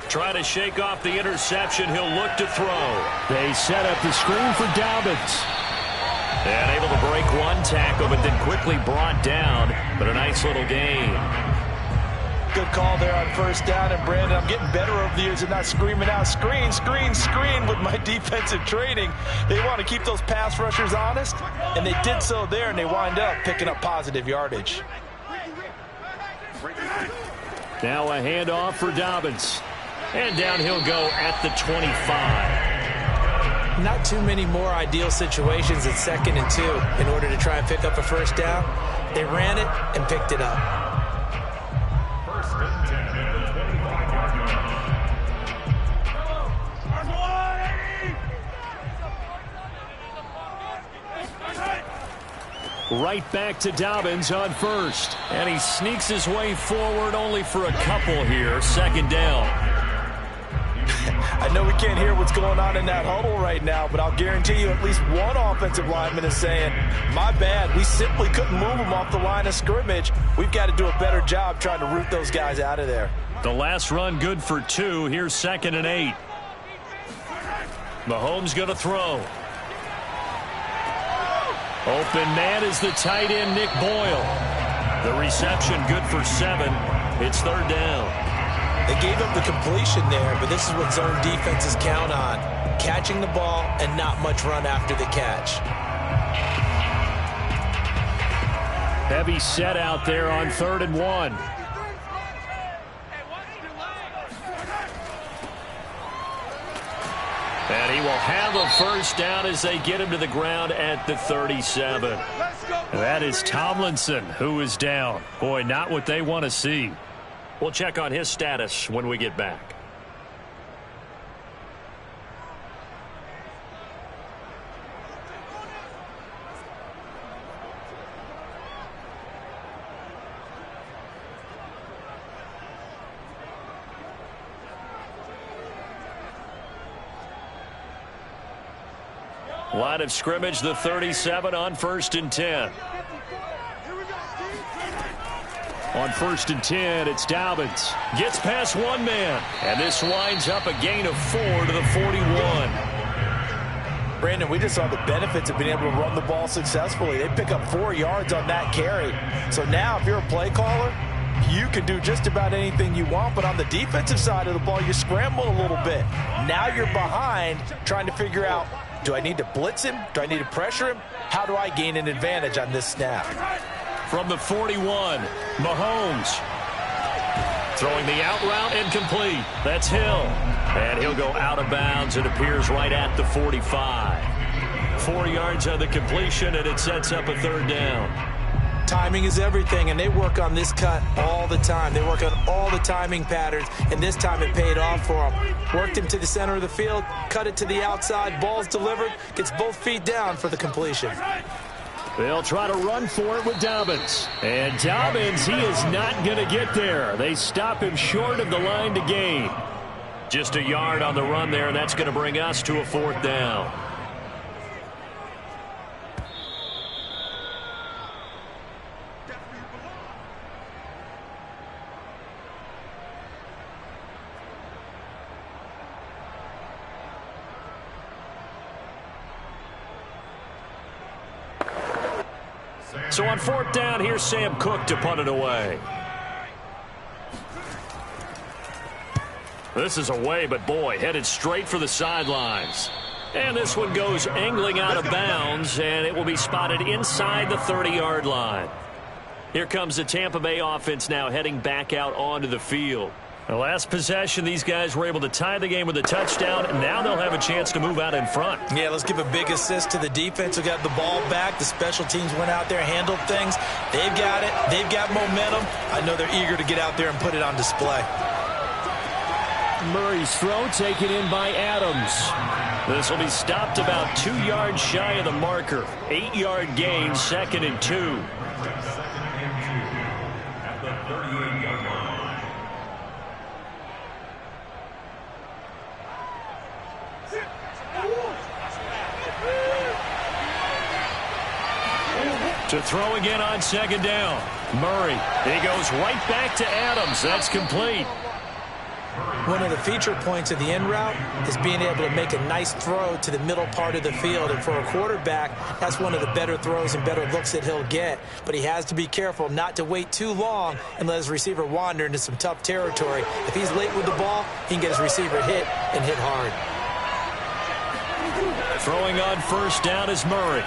Try to shake off the interception. He'll look to throw. They set up the screen for Dobbins. And able to break one tackle, but then quickly brought down. But a nice little gain. Good call there on 1st down. And, Brandon, I'm getting better over the years and not screaming out, screen, screen, screen with my defensive training. They want to keep those pass rushers honest, and they did so there, and they wind up picking up positive yardage. Now a handoff for Dobbins. And down he'll go at the 25. Not too many more ideal situations at 2nd and 2 in order to try and pick up a 1st down. They ran it and picked it up. 1st and 10 at the 25-yard line. Right back to Dobbins on 1st. And he sneaks his way forward only for a couple here. 2nd down. I know we can't hear what's going on in that huddle right now, but I'll guarantee you at least one offensive lineman is saying, my bad, we simply couldn't move them off the line of scrimmage. We've got to do a better job trying to root those guys out of there. The last run good for 2. Here's 2nd and 8. Mahomes going to throw. Open man is the tight end, Nick Boyle. The reception good for 7. It's 3rd down. They gave up the completion there, but this is what zone defenses count on. Catching the ball and not much run after the catch. Heavy set out there on 3rd and 1. And he will have a 1st down as they get him to the ground at the 37. That is Tomlinson who is down. Boy, not what they want to see. We'll check on his status when we get back. Line of scrimmage, the 37 on 1st and 10. On 1st and 10, it's Dobbins. Gets past one man. And this winds up a gain of 4 to the 41. Brandon, we just saw the benefits of being able to run the ball successfully. They pick up 4 yards on that carry. So now if you're a play caller, you can do just about anything you want. But on the defensive side of the ball, you scramble a little bit. Now you're behind trying to figure out, do I need to blitz him? Do I need to pressure him? How do I gain an advantage on this snap? From the 41, Mahomes. Throwing the out route incomplete. That's Hill. And he'll go out of bounds. It appears right at the 45. 4 yards on the completion, and it sets up a 3rd down. Timing is everything, and they work on this cut all the time. They work on all the timing patterns, and this time it paid off for them. Worked him to the center of the field, cut it to the outside, ball's delivered, gets both feet down for the completion. They'll try to run for it with Dobbins. And Dobbins, he is not going to get there. They stop him short of the line to gain. Just a yard on the run there, and that's going to bring us to a 4th down. So on 4th down, here's Sam Cook to punt it away. This is away, but boy, headed straight for the sidelines. And this one goes angling out of bounds, and it will be spotted inside the 30-yard line. Here comes the Tampa Bay offense now heading back out onto the field. The last possession, these guys were able to tie the game with a touchdown, and now they'll have a chance to move out in front. Yeah, let's give a big assist to the defense who got the ball back. The special teams went out there, handled things. They've got it. They've got momentum. I know they're eager to get out there and put it on display. Murray's throw taken in by Adams. This will be stopped about 2 yards shy of the marker. 8-yard gain, 2nd and 2. 2nd and 2 at the 38-yard line. To throw again on 2nd down. Murray. He goes right back to Adams. That's complete. One of the feature points of the in route is being able to make a nice throw to the middle part of the field. And for a quarterback, that's one of the better throws and better looks that he'll get. But he has to be careful not to wait too long and let his receiver wander into some tough territory. If he's late with the ball, he can get his receiver hit and hit hard. Throwing on 1st down is Murray.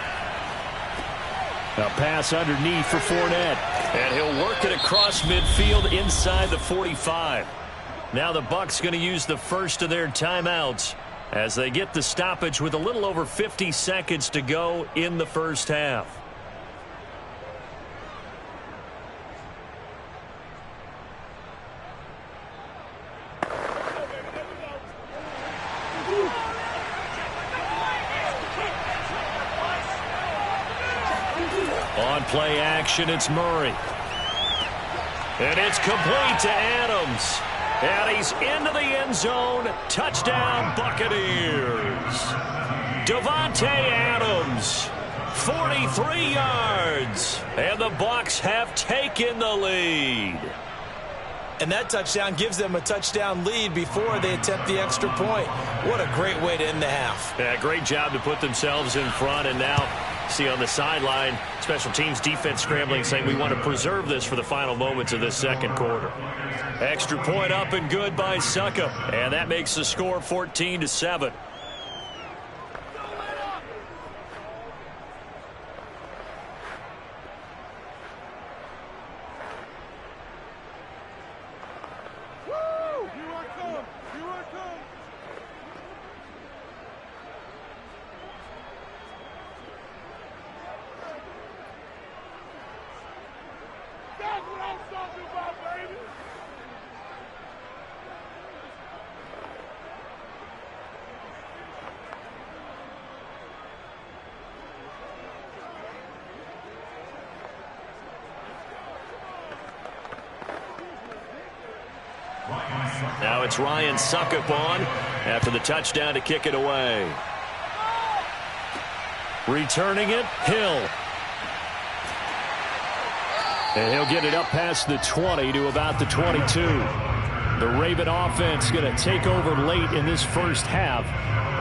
A pass underneath for Fournette. And he'll work it across midfield inside the 45. Now the Bucs going to use the first of their timeouts as they get the stoppage with a little over 50 seconds to go in the first half. On play action, it's Murray. And it's complete to Adams. And he's into the end zone. Touchdown, Buccaneers. Davante Adams, 43 yards. And the Bucs have taken the lead. And that touchdown gives them a touchdown lead before they attempt the extra point. What a great way to end the half. Yeah, great job to put themselves in front. And now, see on the sideline, special teams defense scrambling, saying we want to preserve this for the final moments of this second quarter. Extra point up and good by Suckup. And that makes the score 14-7. Now it's Ryan Suckup on after the touchdown to kick it away. Returning it, Hill. And he'll get it up past the 20 to about the 22. The Raven offense going to take over late in this first half.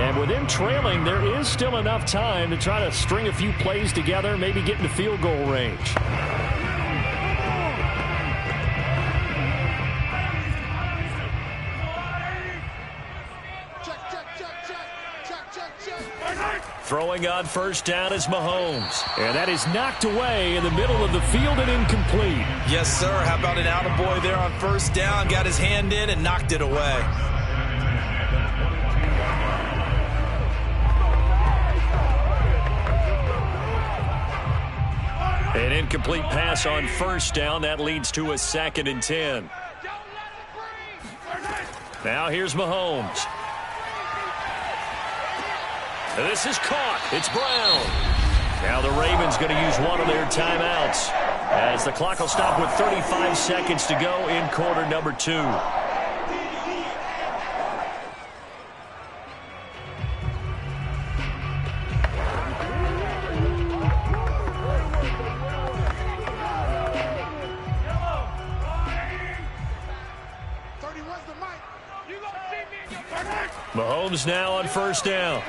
And with them trailing, there is still enough time to try to string a few plays together, maybe get into field goal range. Throwing on 1st down is Mahomes. And that is knocked away in the middle of the field and incomplete. Yes, sir. How about an attaboy there on 1st down? Got his hand in and knocked it away. An incomplete pass on 1st down. That leads to a 2nd and 10. Now here's Mahomes. This is caught. It's Brown. Now the Ravens going to use one of their timeouts as the clock will stop with 35 seconds to go in quarter number 2. Mahomes now on 1st down.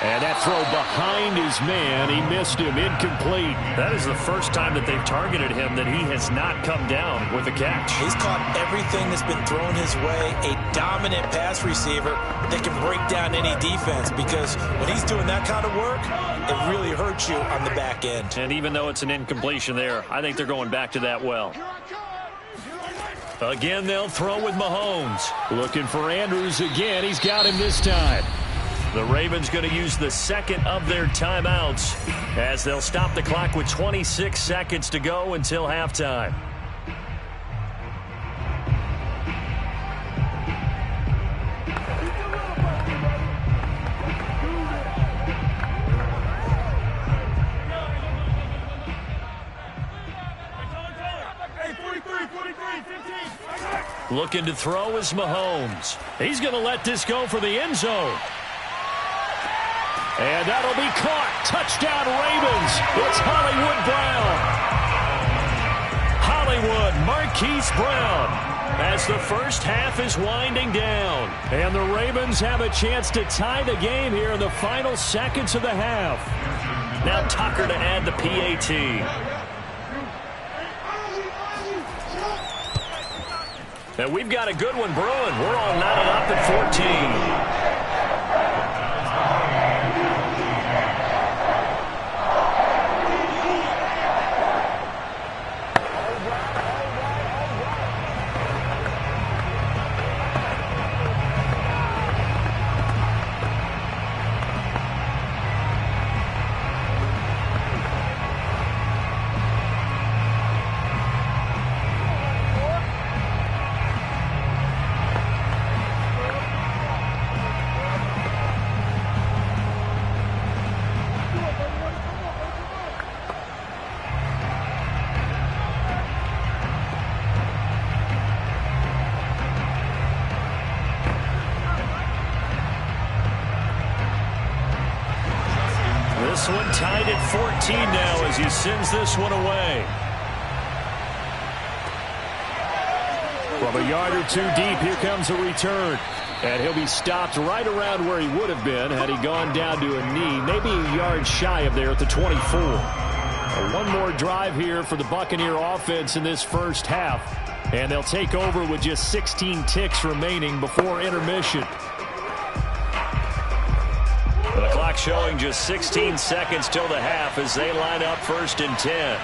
And that throw behind his man, he missed him, incomplete. That is the first time that they've targeted him that he has not come down with a catch. He's caught everything that's been thrown his way. A dominant pass receiver that can break down any defense, because when he's doing that kind of work, it really hurts you on the back end. And even though it's an incompletion there, I think they're going back to that well. Again, they'll throw with Mahomes. Looking for Andrews again. He's got him this time. The Ravens going to use the second of their timeouts as they'll stop the clock with 26 seconds to go until halftime. Looking to throw is Mahomes. He's going to let this go for the end zone. And that'll be caught. Touchdown, Ravens. It's Hollywood Brown. Hollywood Marquise Brown as the first half is winding down. And the Ravens have a chance to tie the game here in the final seconds of the half. Now Tucker to add the PAT. And we've got a good one brewing. We're all knotted up at 14. This one tied at 14 now as he sends this one away. From a yard or two deep, here comes a return. And he'll be stopped right around where he would have been had he gone down to a knee, maybe a yard shy of there at the 24. One more drive here for the Buccaneer offense in this first half. And they'll take over with just 16 ticks remaining before intermission. The clock showing just 16 seconds till the half as they line up 1st and 10.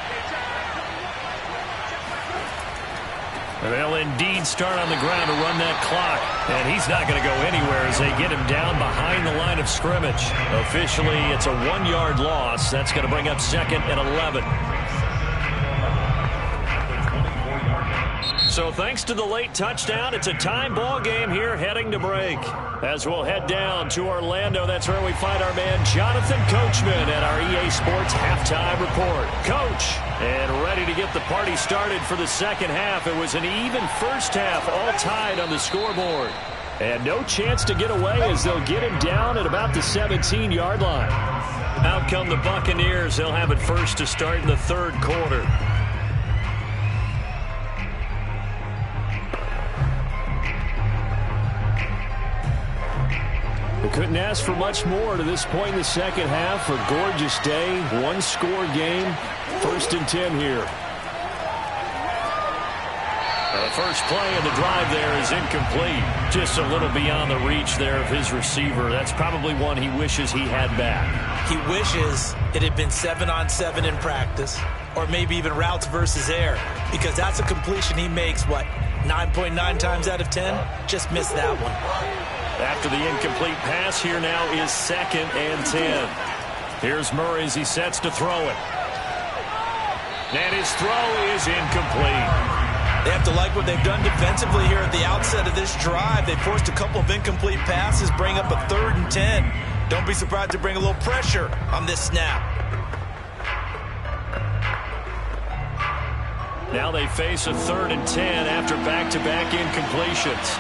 They'll indeed start on the ground to run that clock. And he's not going to go anywhere as they get him down behind the line of scrimmage. Officially, it's a 1-yard loss. That's going to bring up 2nd and 11. So thanks to the late touchdown, it's a time ball game here heading to break. As we'll head down to Orlando, that's where we find our man Jonathan Coachman at our EA Sports Halftime Report. Coach, and ready to get the party started for the second half. It was an even first half, all tied on the scoreboard. And no chance to get away as they'll get him down at about the 17-yard line. Out come the Buccaneers. They'll have it first to start in the third quarter. We couldn't ask for much more to this point in the second half. A gorgeous day, one-score game, 1st and 10 here. The first play of the drive there is incomplete. Just a little beyond the reach there of his receiver. That's probably one he wishes he had back. He wishes it had been 7-on-7 in practice, or maybe even routes versus air, because that's a completion he makes, 9.9 times out of 10? Just missed that one. After the incomplete pass, here now is 2nd and 10. Here's Murray as he sets to throw it. And his throw is incomplete. They have to like what they've done defensively here at the outset of this drive. They forced a couple of incomplete passes, bring up a 3rd and 10. Don't be surprised to bring a little pressure on this snap. Now they face a 3rd and 10 after back-to-back incompletions.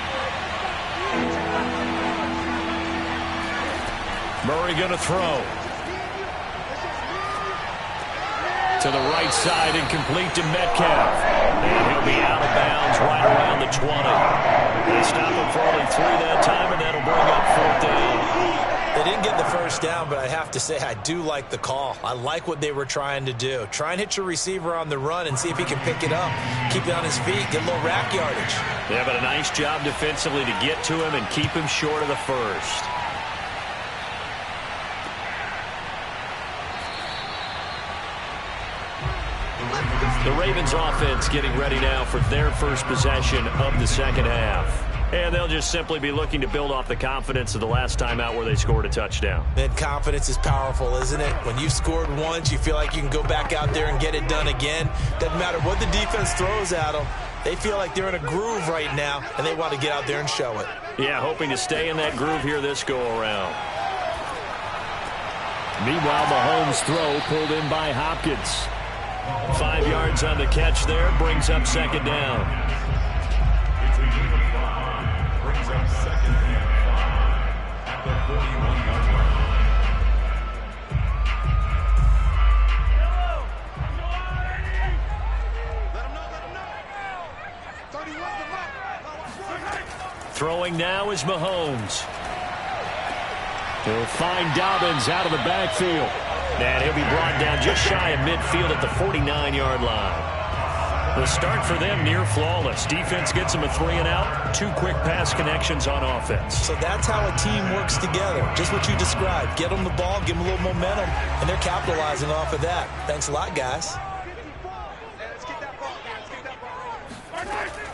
Murray going to throw. To the right side, incomplete to Metcalf. And he'll be out of bounds right around the 20. They stop him for only 3 that time, and that'll bring up 4th down. They didn't get the first down, but I have to say I do like the call. I like what they were trying to do. Try and hit your receiver on the run and see if he can pick it up. Keep it on his feet, get a little rack yardage. Yeah, but a nice job defensively to get to him and keep him short of the first. The Ravens offense getting ready now for their first possession of the second half. And they'll just simply be looking to build off the confidence of the last time out where they scored a touchdown. And confidence is powerful, isn't it? When you've scored once, you feel like you can go back out there and get it done again. Doesn't matter what the defense throws at them. They feel like they're in a groove right now, and they want to get out there and show it. Yeah, hoping to stay in that groove here this go-around. Meanwhile, Mahomes' throw pulled in by Hopkins. 5 yards on the catch there, brings up second down. It's a gain of 5. Brings up second and 5 at the 41-yard line. Throwing now is Mahomes. He'll find Dobbins out of the backfield. And he'll be brought down just shy of midfield at the 49-yard line. The start for them near flawless. Defense gets them a 3-and-out. 2 quick pass connections on offense. So that's how a team works together. Just what you described. Get them the ball, give them a little momentum, and they're capitalizing off of that. Thanks a lot, guys.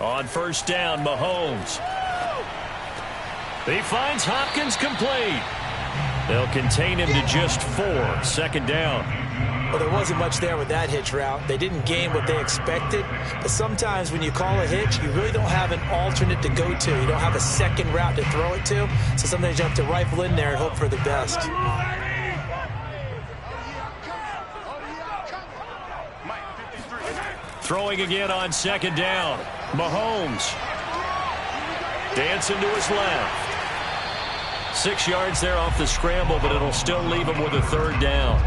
On first down, Mahomes. He finds Hopkins complete. They'll contain him to just 4. Second down. Well, there wasn't much there with that hitch route. They didn't gain what they expected. But sometimes when you call a hitch, you really don't have an alternate to go to. You don't have a second route to throw it to. So sometimes you have to rifle in there and hope for the best. Throwing again on second down. Mahomes. Dancing to his left. 6 yards there off the scramble, but it'll still leave him with a third down.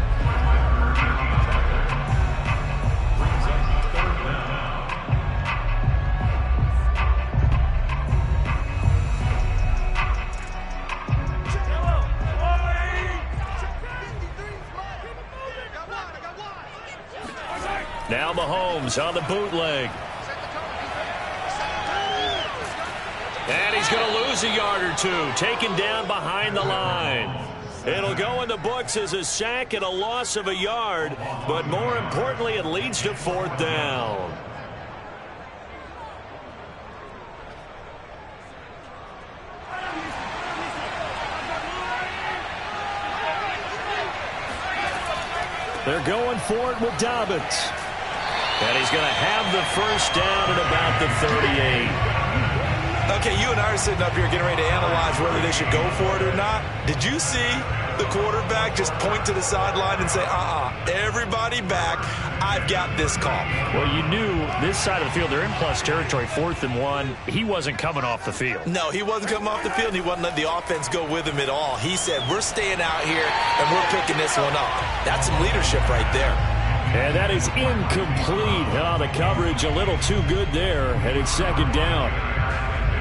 Now Mahomes on the bootleg. And he's going to lose a yard or two, taken down behind the line. It'll go in the books as a sack and a loss of a yard, but more importantly, it leads to fourth down. They're going for it with Dobbins. And he's going to have the first down at about the 38. Okay, you and I are sitting up here getting ready to analyze whether they should go for it or not. Did you see the quarterback just point to the sideline and say, everybody back, I've got this call? Well, you knew this side of the field, they're in plus territory, 4th and 1. He wasn't coming off the field. No, he wasn't coming off the field. He wasn't letting the offense go with him at all. He said, we're staying out here, and we're picking this one up. That's some leadership right there. And that is incomplete. The coverage a little too good there, and it's second down.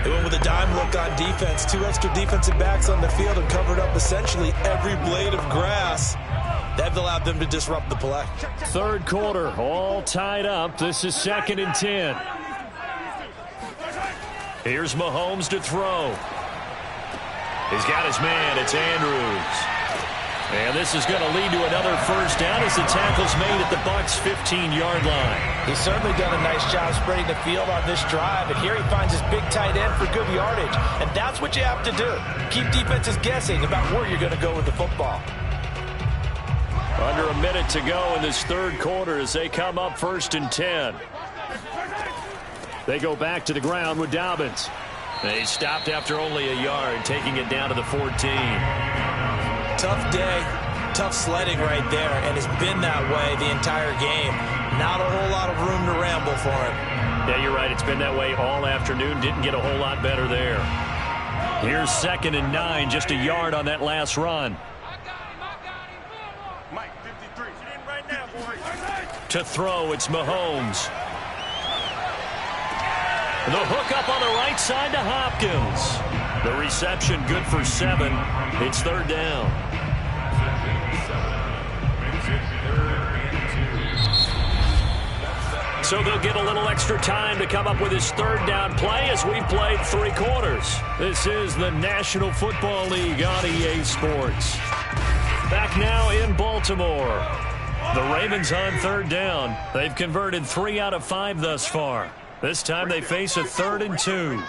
They went with a dime look on defense. 2 extra defensive backs on the field and covered up essentially every blade of grass. That allowed them to disrupt the play. Third quarter, all tied up. This is 2nd and 10. Here's Mahomes to throw. He's got his man. It's Andrews. And this is going to lead to another first down as the tackle's made at the Bucs' 15-yard line. He's certainly done a nice job spreading the field on this drive, and here he finds his big tight end for good yardage. And that's what you have to do. Keep defenses guessing about where you're going to go with the football. Under a minute to go in this third quarter as they come up 1st and 10. They go back to the ground with Dobbins. They stopped after only a yard, taking it down to the 14. Tough day, tough sledding right there, and it's been that way the entire game. Not a whole lot of room to ramble for him. Yeah, you're right. It's been that way all afternoon. Didn't get a whole lot better there. Here's 2nd and 9, just a yard on that last run. Mike, 53. Get in right now, boys. To throw, it's Mahomes. The hook up on the right side to Hopkins. The reception good for 7. It's third down. So they'll get a little extra time to come up with his third down play as we've played 3 quarters. This is the National Football League on EA Sports. Back now in Baltimore. The Ravens on third down. They've converted 3 out of 5 thus far. This time they face a 3rd and 2.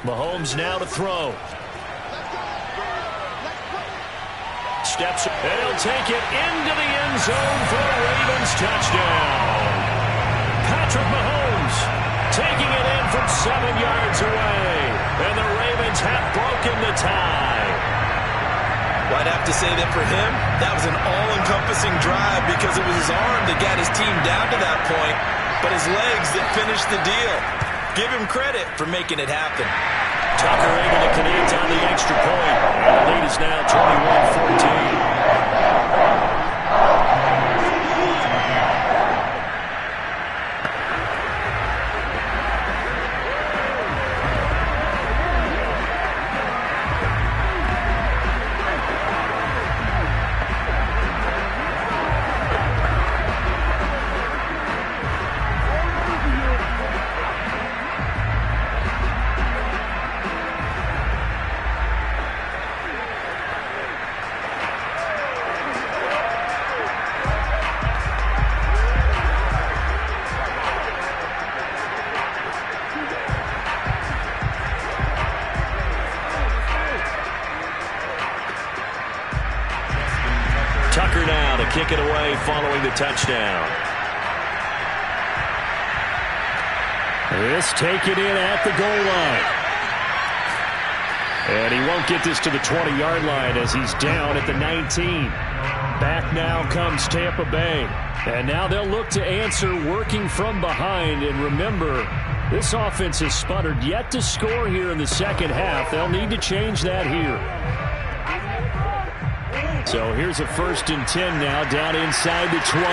Mahomes now to throw. Steps, and he'll take it into the end zone for a Ravens touchdown. Patrick Mahomes taking it in from 7 yards away. And the Ravens have broken the tie. Well, I'd have to say that for him, that was an all-encompassing drive because it was his arm that got his team down to that point, but his legs that finished the deal. Give him credit for making it happen. Tucker able to connect on the extra point. And the lead is now 21-14. Tucker now to kick it away following the touchdown. This taken in at the goal line. And he won't get this to the 20-yard line as he's down at the 19. Back now comes Tampa Bay. And now they'll look to answer working from behind. And remember, this offense has sputtered yet to score here in the second half. They'll need to change that here. So here's a 1st and 10 now down inside the 20.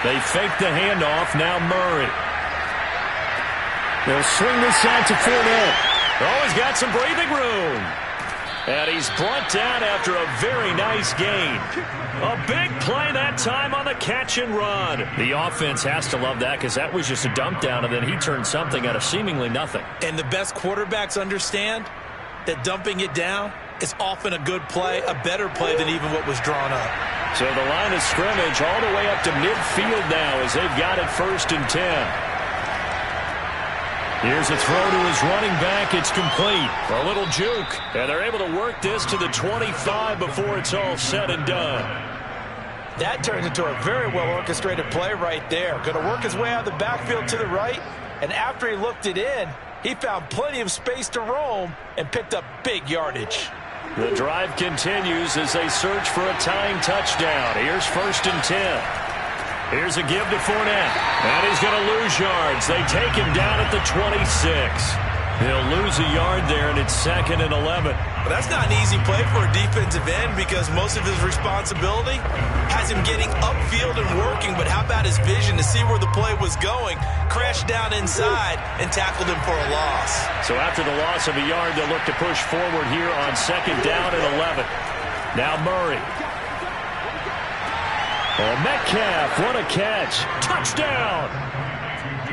They fake the handoff. Now Murray. They'll swing this out to Fournette. Oh, he's got some breathing room. And he's brought down after a very nice gain. A big play that time on the catch and run. The offense has to love that because that was just a dump down, and then he turned something out of seemingly nothing. And the best quarterbacks understand that dumping it down is often a good play, a better play than even what was drawn up. So the line of scrimmage all the way up to midfield now as they've got it 1st and 10. Here's a throw to his running back. It's complete. A little juke. And they're able to work this to the 25 before it's all said and done. That turns into a very well-orchestrated play right there. Going to work his way out of the backfield to the right. And after he looked it in, he found plenty of space to roam and picked up big yardage. The drive continues as they search for a tying touchdown. Here's 1st and 10. Here's a give to Fournette. And he's going to lose yards. They take him down at the 26. He'll lose a yard there, and it's 2nd and 11. Well, that's not an easy play for a defensive end because most of his responsibility has him getting upfield and working. But how about his vision to see where the play was going? Crashed down inside and tackled him for a loss. So after the loss of a yard, they'll look to push forward here on 2nd down and 11. Now Murray. Oh, Metcalf, what a catch. Touchdown.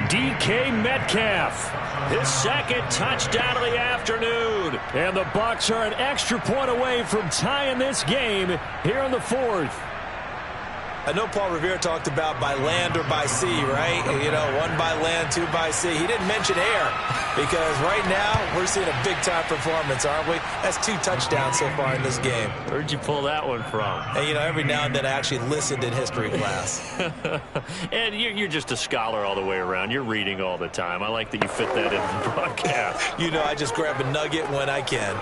DK Metcalf. His 2nd touchdown of the afternoon. And the Bucs are an extra point away from tying this game here in the 4th. I know Paul Revere talked about by land or by sea, right? You know, 1 by land, 2 by sea. He didn't mention air because right now we're seeing a big-time performance, aren't we? That's 2 touchdowns so far in this game. Where'd you pull that one from? And, you know, every now and then I actually listened in history class. And you're just a scholar all the way around. You're reading all the time. I like that you fit that in the broadcast. You know, I just grab a nugget when I can.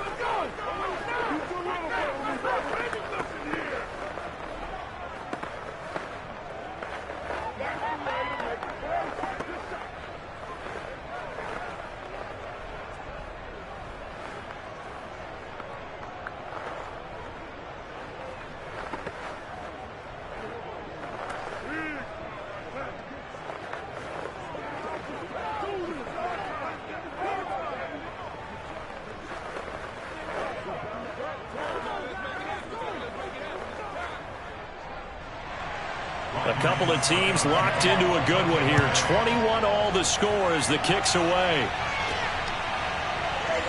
A couple of teams locked into a good one here. 21 all the score as the kick's away.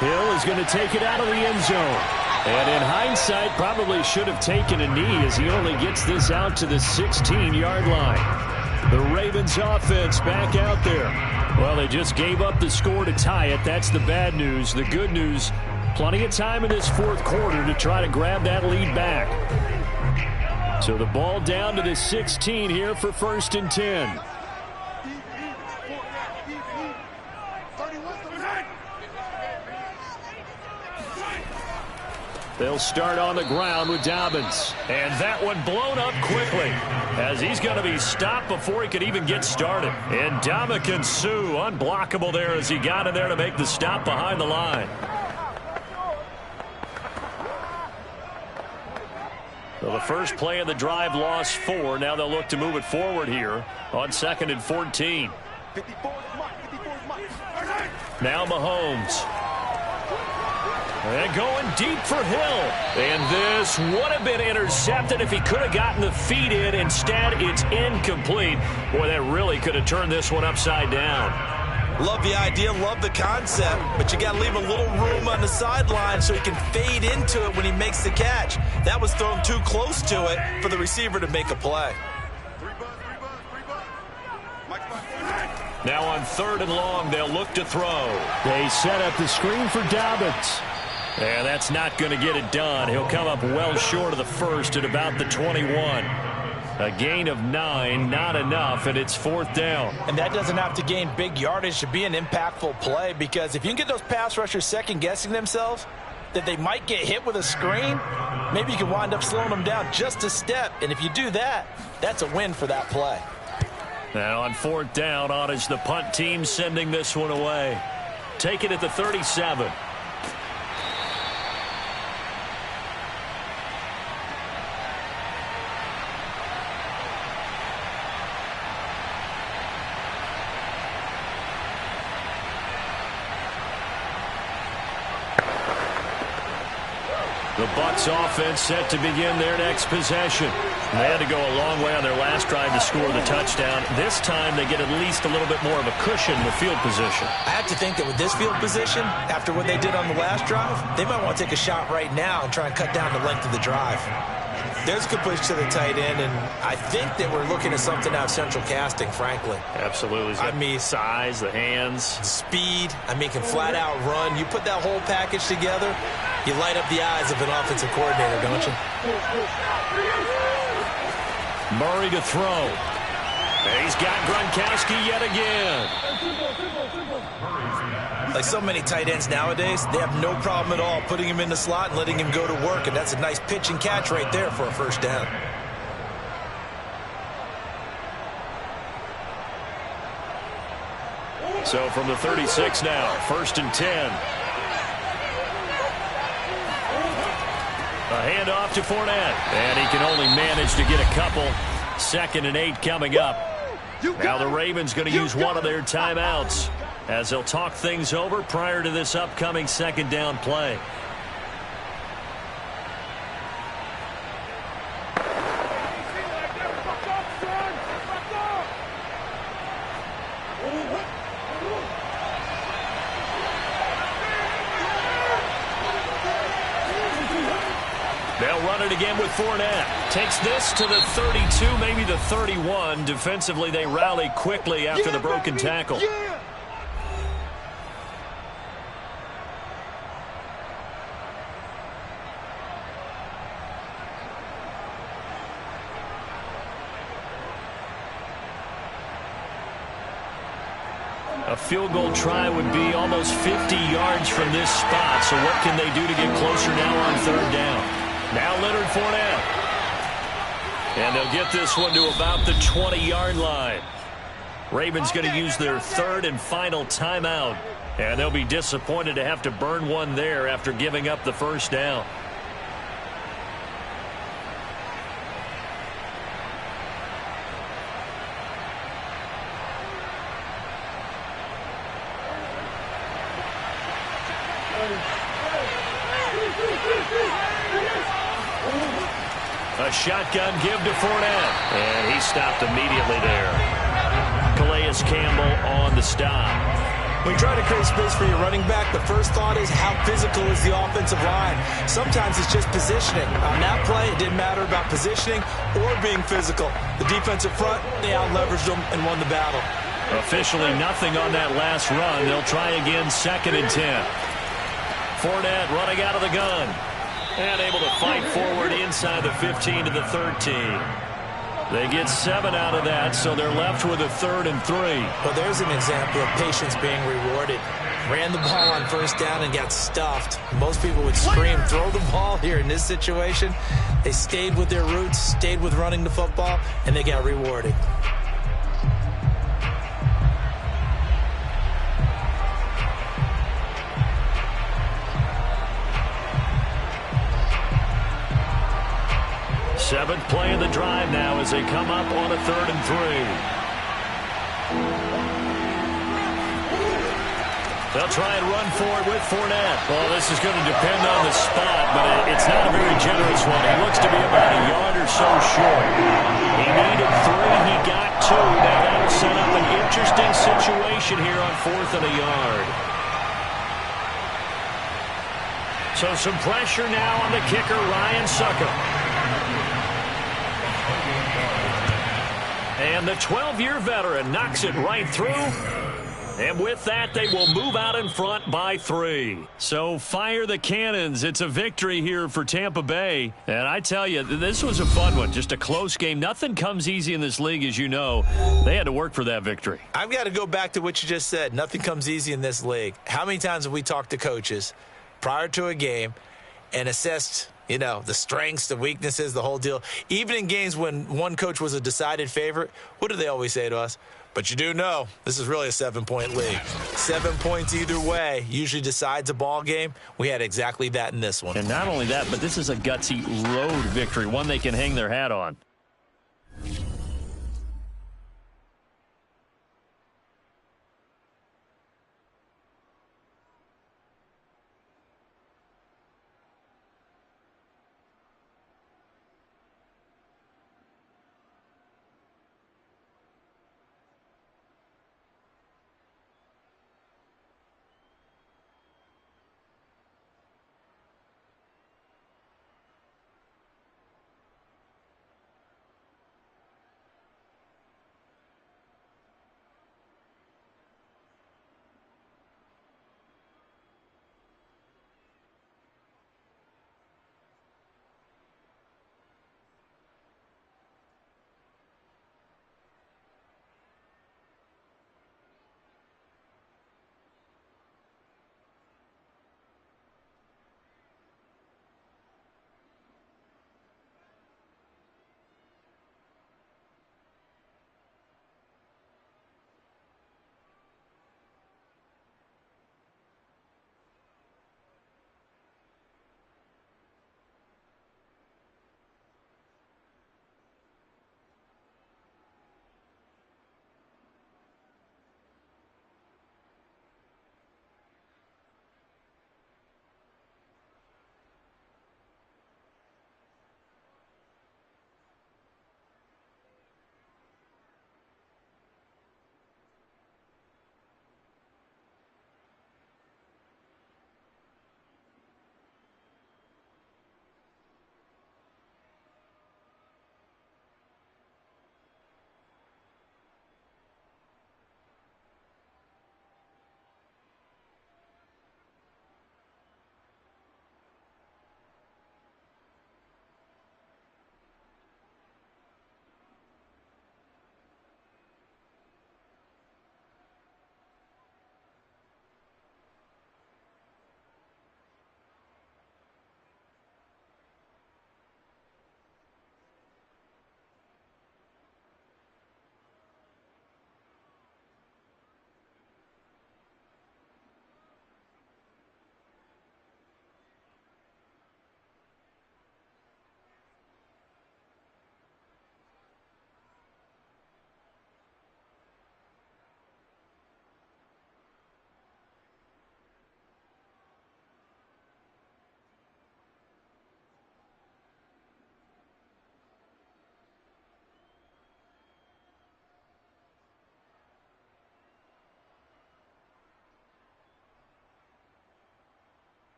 Hill is going to take it out of the end zone. And in hindsight, probably should have taken a knee as he only gets this out to the 16-yard line. The Ravens offense back out there. Well, they just gave up the score to tie it. That's the bad news. The good news, plenty of time in this fourth quarter to try to grab that lead back. So the ball down to the 16 here for 1st and 10. They'll start on the ground with Dobbins. And that one blown up quickly as he's going to be stopped before he could even get started. And Ndamukong Suh unblockable there as he got in there to make the stop behind the line. So the first play of the drive lost 4. Now they'll look to move it forward here on 2nd and 14. Now Mahomes. And going deep for Hill. And this would have been intercepted if he could have gotten the feet in. Instead, it's incomplete. Boy, that really could have turned this one upside down. Love the idea, love the concept, but you got to leave a little room on the sideline so he can fade into it when he makes the catch. That was thrown too close to it for the receiver to make a play. Now on 3rd and long, they'll look to throw. They set up the screen for Dobbins. And that's not going to get it done. He'll come up well short of the first at about the 21. A gain of 9, not enough, and it's 4th down. And that doesn't have to gain big yardage to be an impactful play, because if you can get those pass rushers second-guessing themselves, that they might get hit with a screen, maybe you can wind up slowing them down just a step. And if you do that, that's a win for that play. Now on 4th down, on is the punt team sending this one away. Take it at the 37. The Bucs offense set to begin their next possession. They had to go a long way on their last drive to score the touchdown. This time they get at least a little bit more of a cushion in the field position. I have to think that with this field position, after what they did on the last drive, they might want to take a shot right now and try and cut down the length of the drive. There's a good push to the tight end, and I think that we're looking at something out of central casting, frankly. Absolutely. I mean, size, the hands. Speed. I mean, can flat out run. You put that whole package together, you light up the eyes of an offensive coordinator, don't you? Murray to throw. And he's got Gronkowski yet again. Like so many tight ends nowadays, they have no problem at all putting him in the slot and letting him go to work, and that's a nice pitch and catch right there for a 1st down. So from the 36 now, 1st and 10. A handoff to Fournette, and he can only manage to get a couple. 2nd and 8 coming up. Now the Ravens going to use one of their timeouts as they'll talk things over prior to this upcoming 2nd down play. They'll run it again with Fournette. Takes this to the 32, maybe the 31. Defensively, they rally quickly after the broken tackle. A field goal try would be almost 50 yards from this spot. So what can they do to get closer now on 3rd down? Now Leonard Fournette. And they'll get this one to about the 20-yard line. Ravens going to use their 3rd and final timeout. And they'll be disappointed to have to burn one there after giving up the 1st down. A shotgun give to Fournette. And he stopped immediately there. Calais Campbell on the stop. When you try to create space for your running back, the first thought is how physical is the offensive line. Sometimes it's just positioning. On that play, it didn't matter about positioning or being physical. The defensive front, they out-leveraged them and won the battle. Officially nothing on that last run. They'll try again, 2nd and 10. Fournette running out of the gun. And able to fight forward inside the 15 to the 13. They get 7 out of that, so they're left with a 3rd and 3. Well, there's an example of patience being rewarded. Ran the ball on 1st down and got stuffed. Most people would scream, throw the ball here. In this situation, they stayed with their roots, stayed with running the football, and they got rewarded. Seventh play of the drive now as they come up on a 3rd and 3. They'll try and run for it with Fournette. Well, this is going to depend on the spot, but it's not a very generous one. He looks to be about a yard or so short. He needed 3. He got 2. Now that'll set up an interesting situation here on 4th and a yard. So some pressure now on the kicker, Ryan Succop. And the 12-year veteran knocks it right through. And with that, they will move out in front by 3. So fire the cannons. It's a victory here for Tampa Bay. And I tell you, this was a fun one. Just a close game. Nothing comes easy in this league, as you know. They had to work for that victory. I've got to go back to what you just said. Nothing comes easy in this league. How many times have we talked to coaches prior to a game and assessed, you know, the strengths, the weaknesses, the whole deal? Even in games when one coach was a decided favorite, what do they always say to us? But you do know this is really a 7-point league. 7 points either way usually decides a ball game. We had exactly that in this one. And not only that, but this is a gutsy road victory, one they can hang their hat on.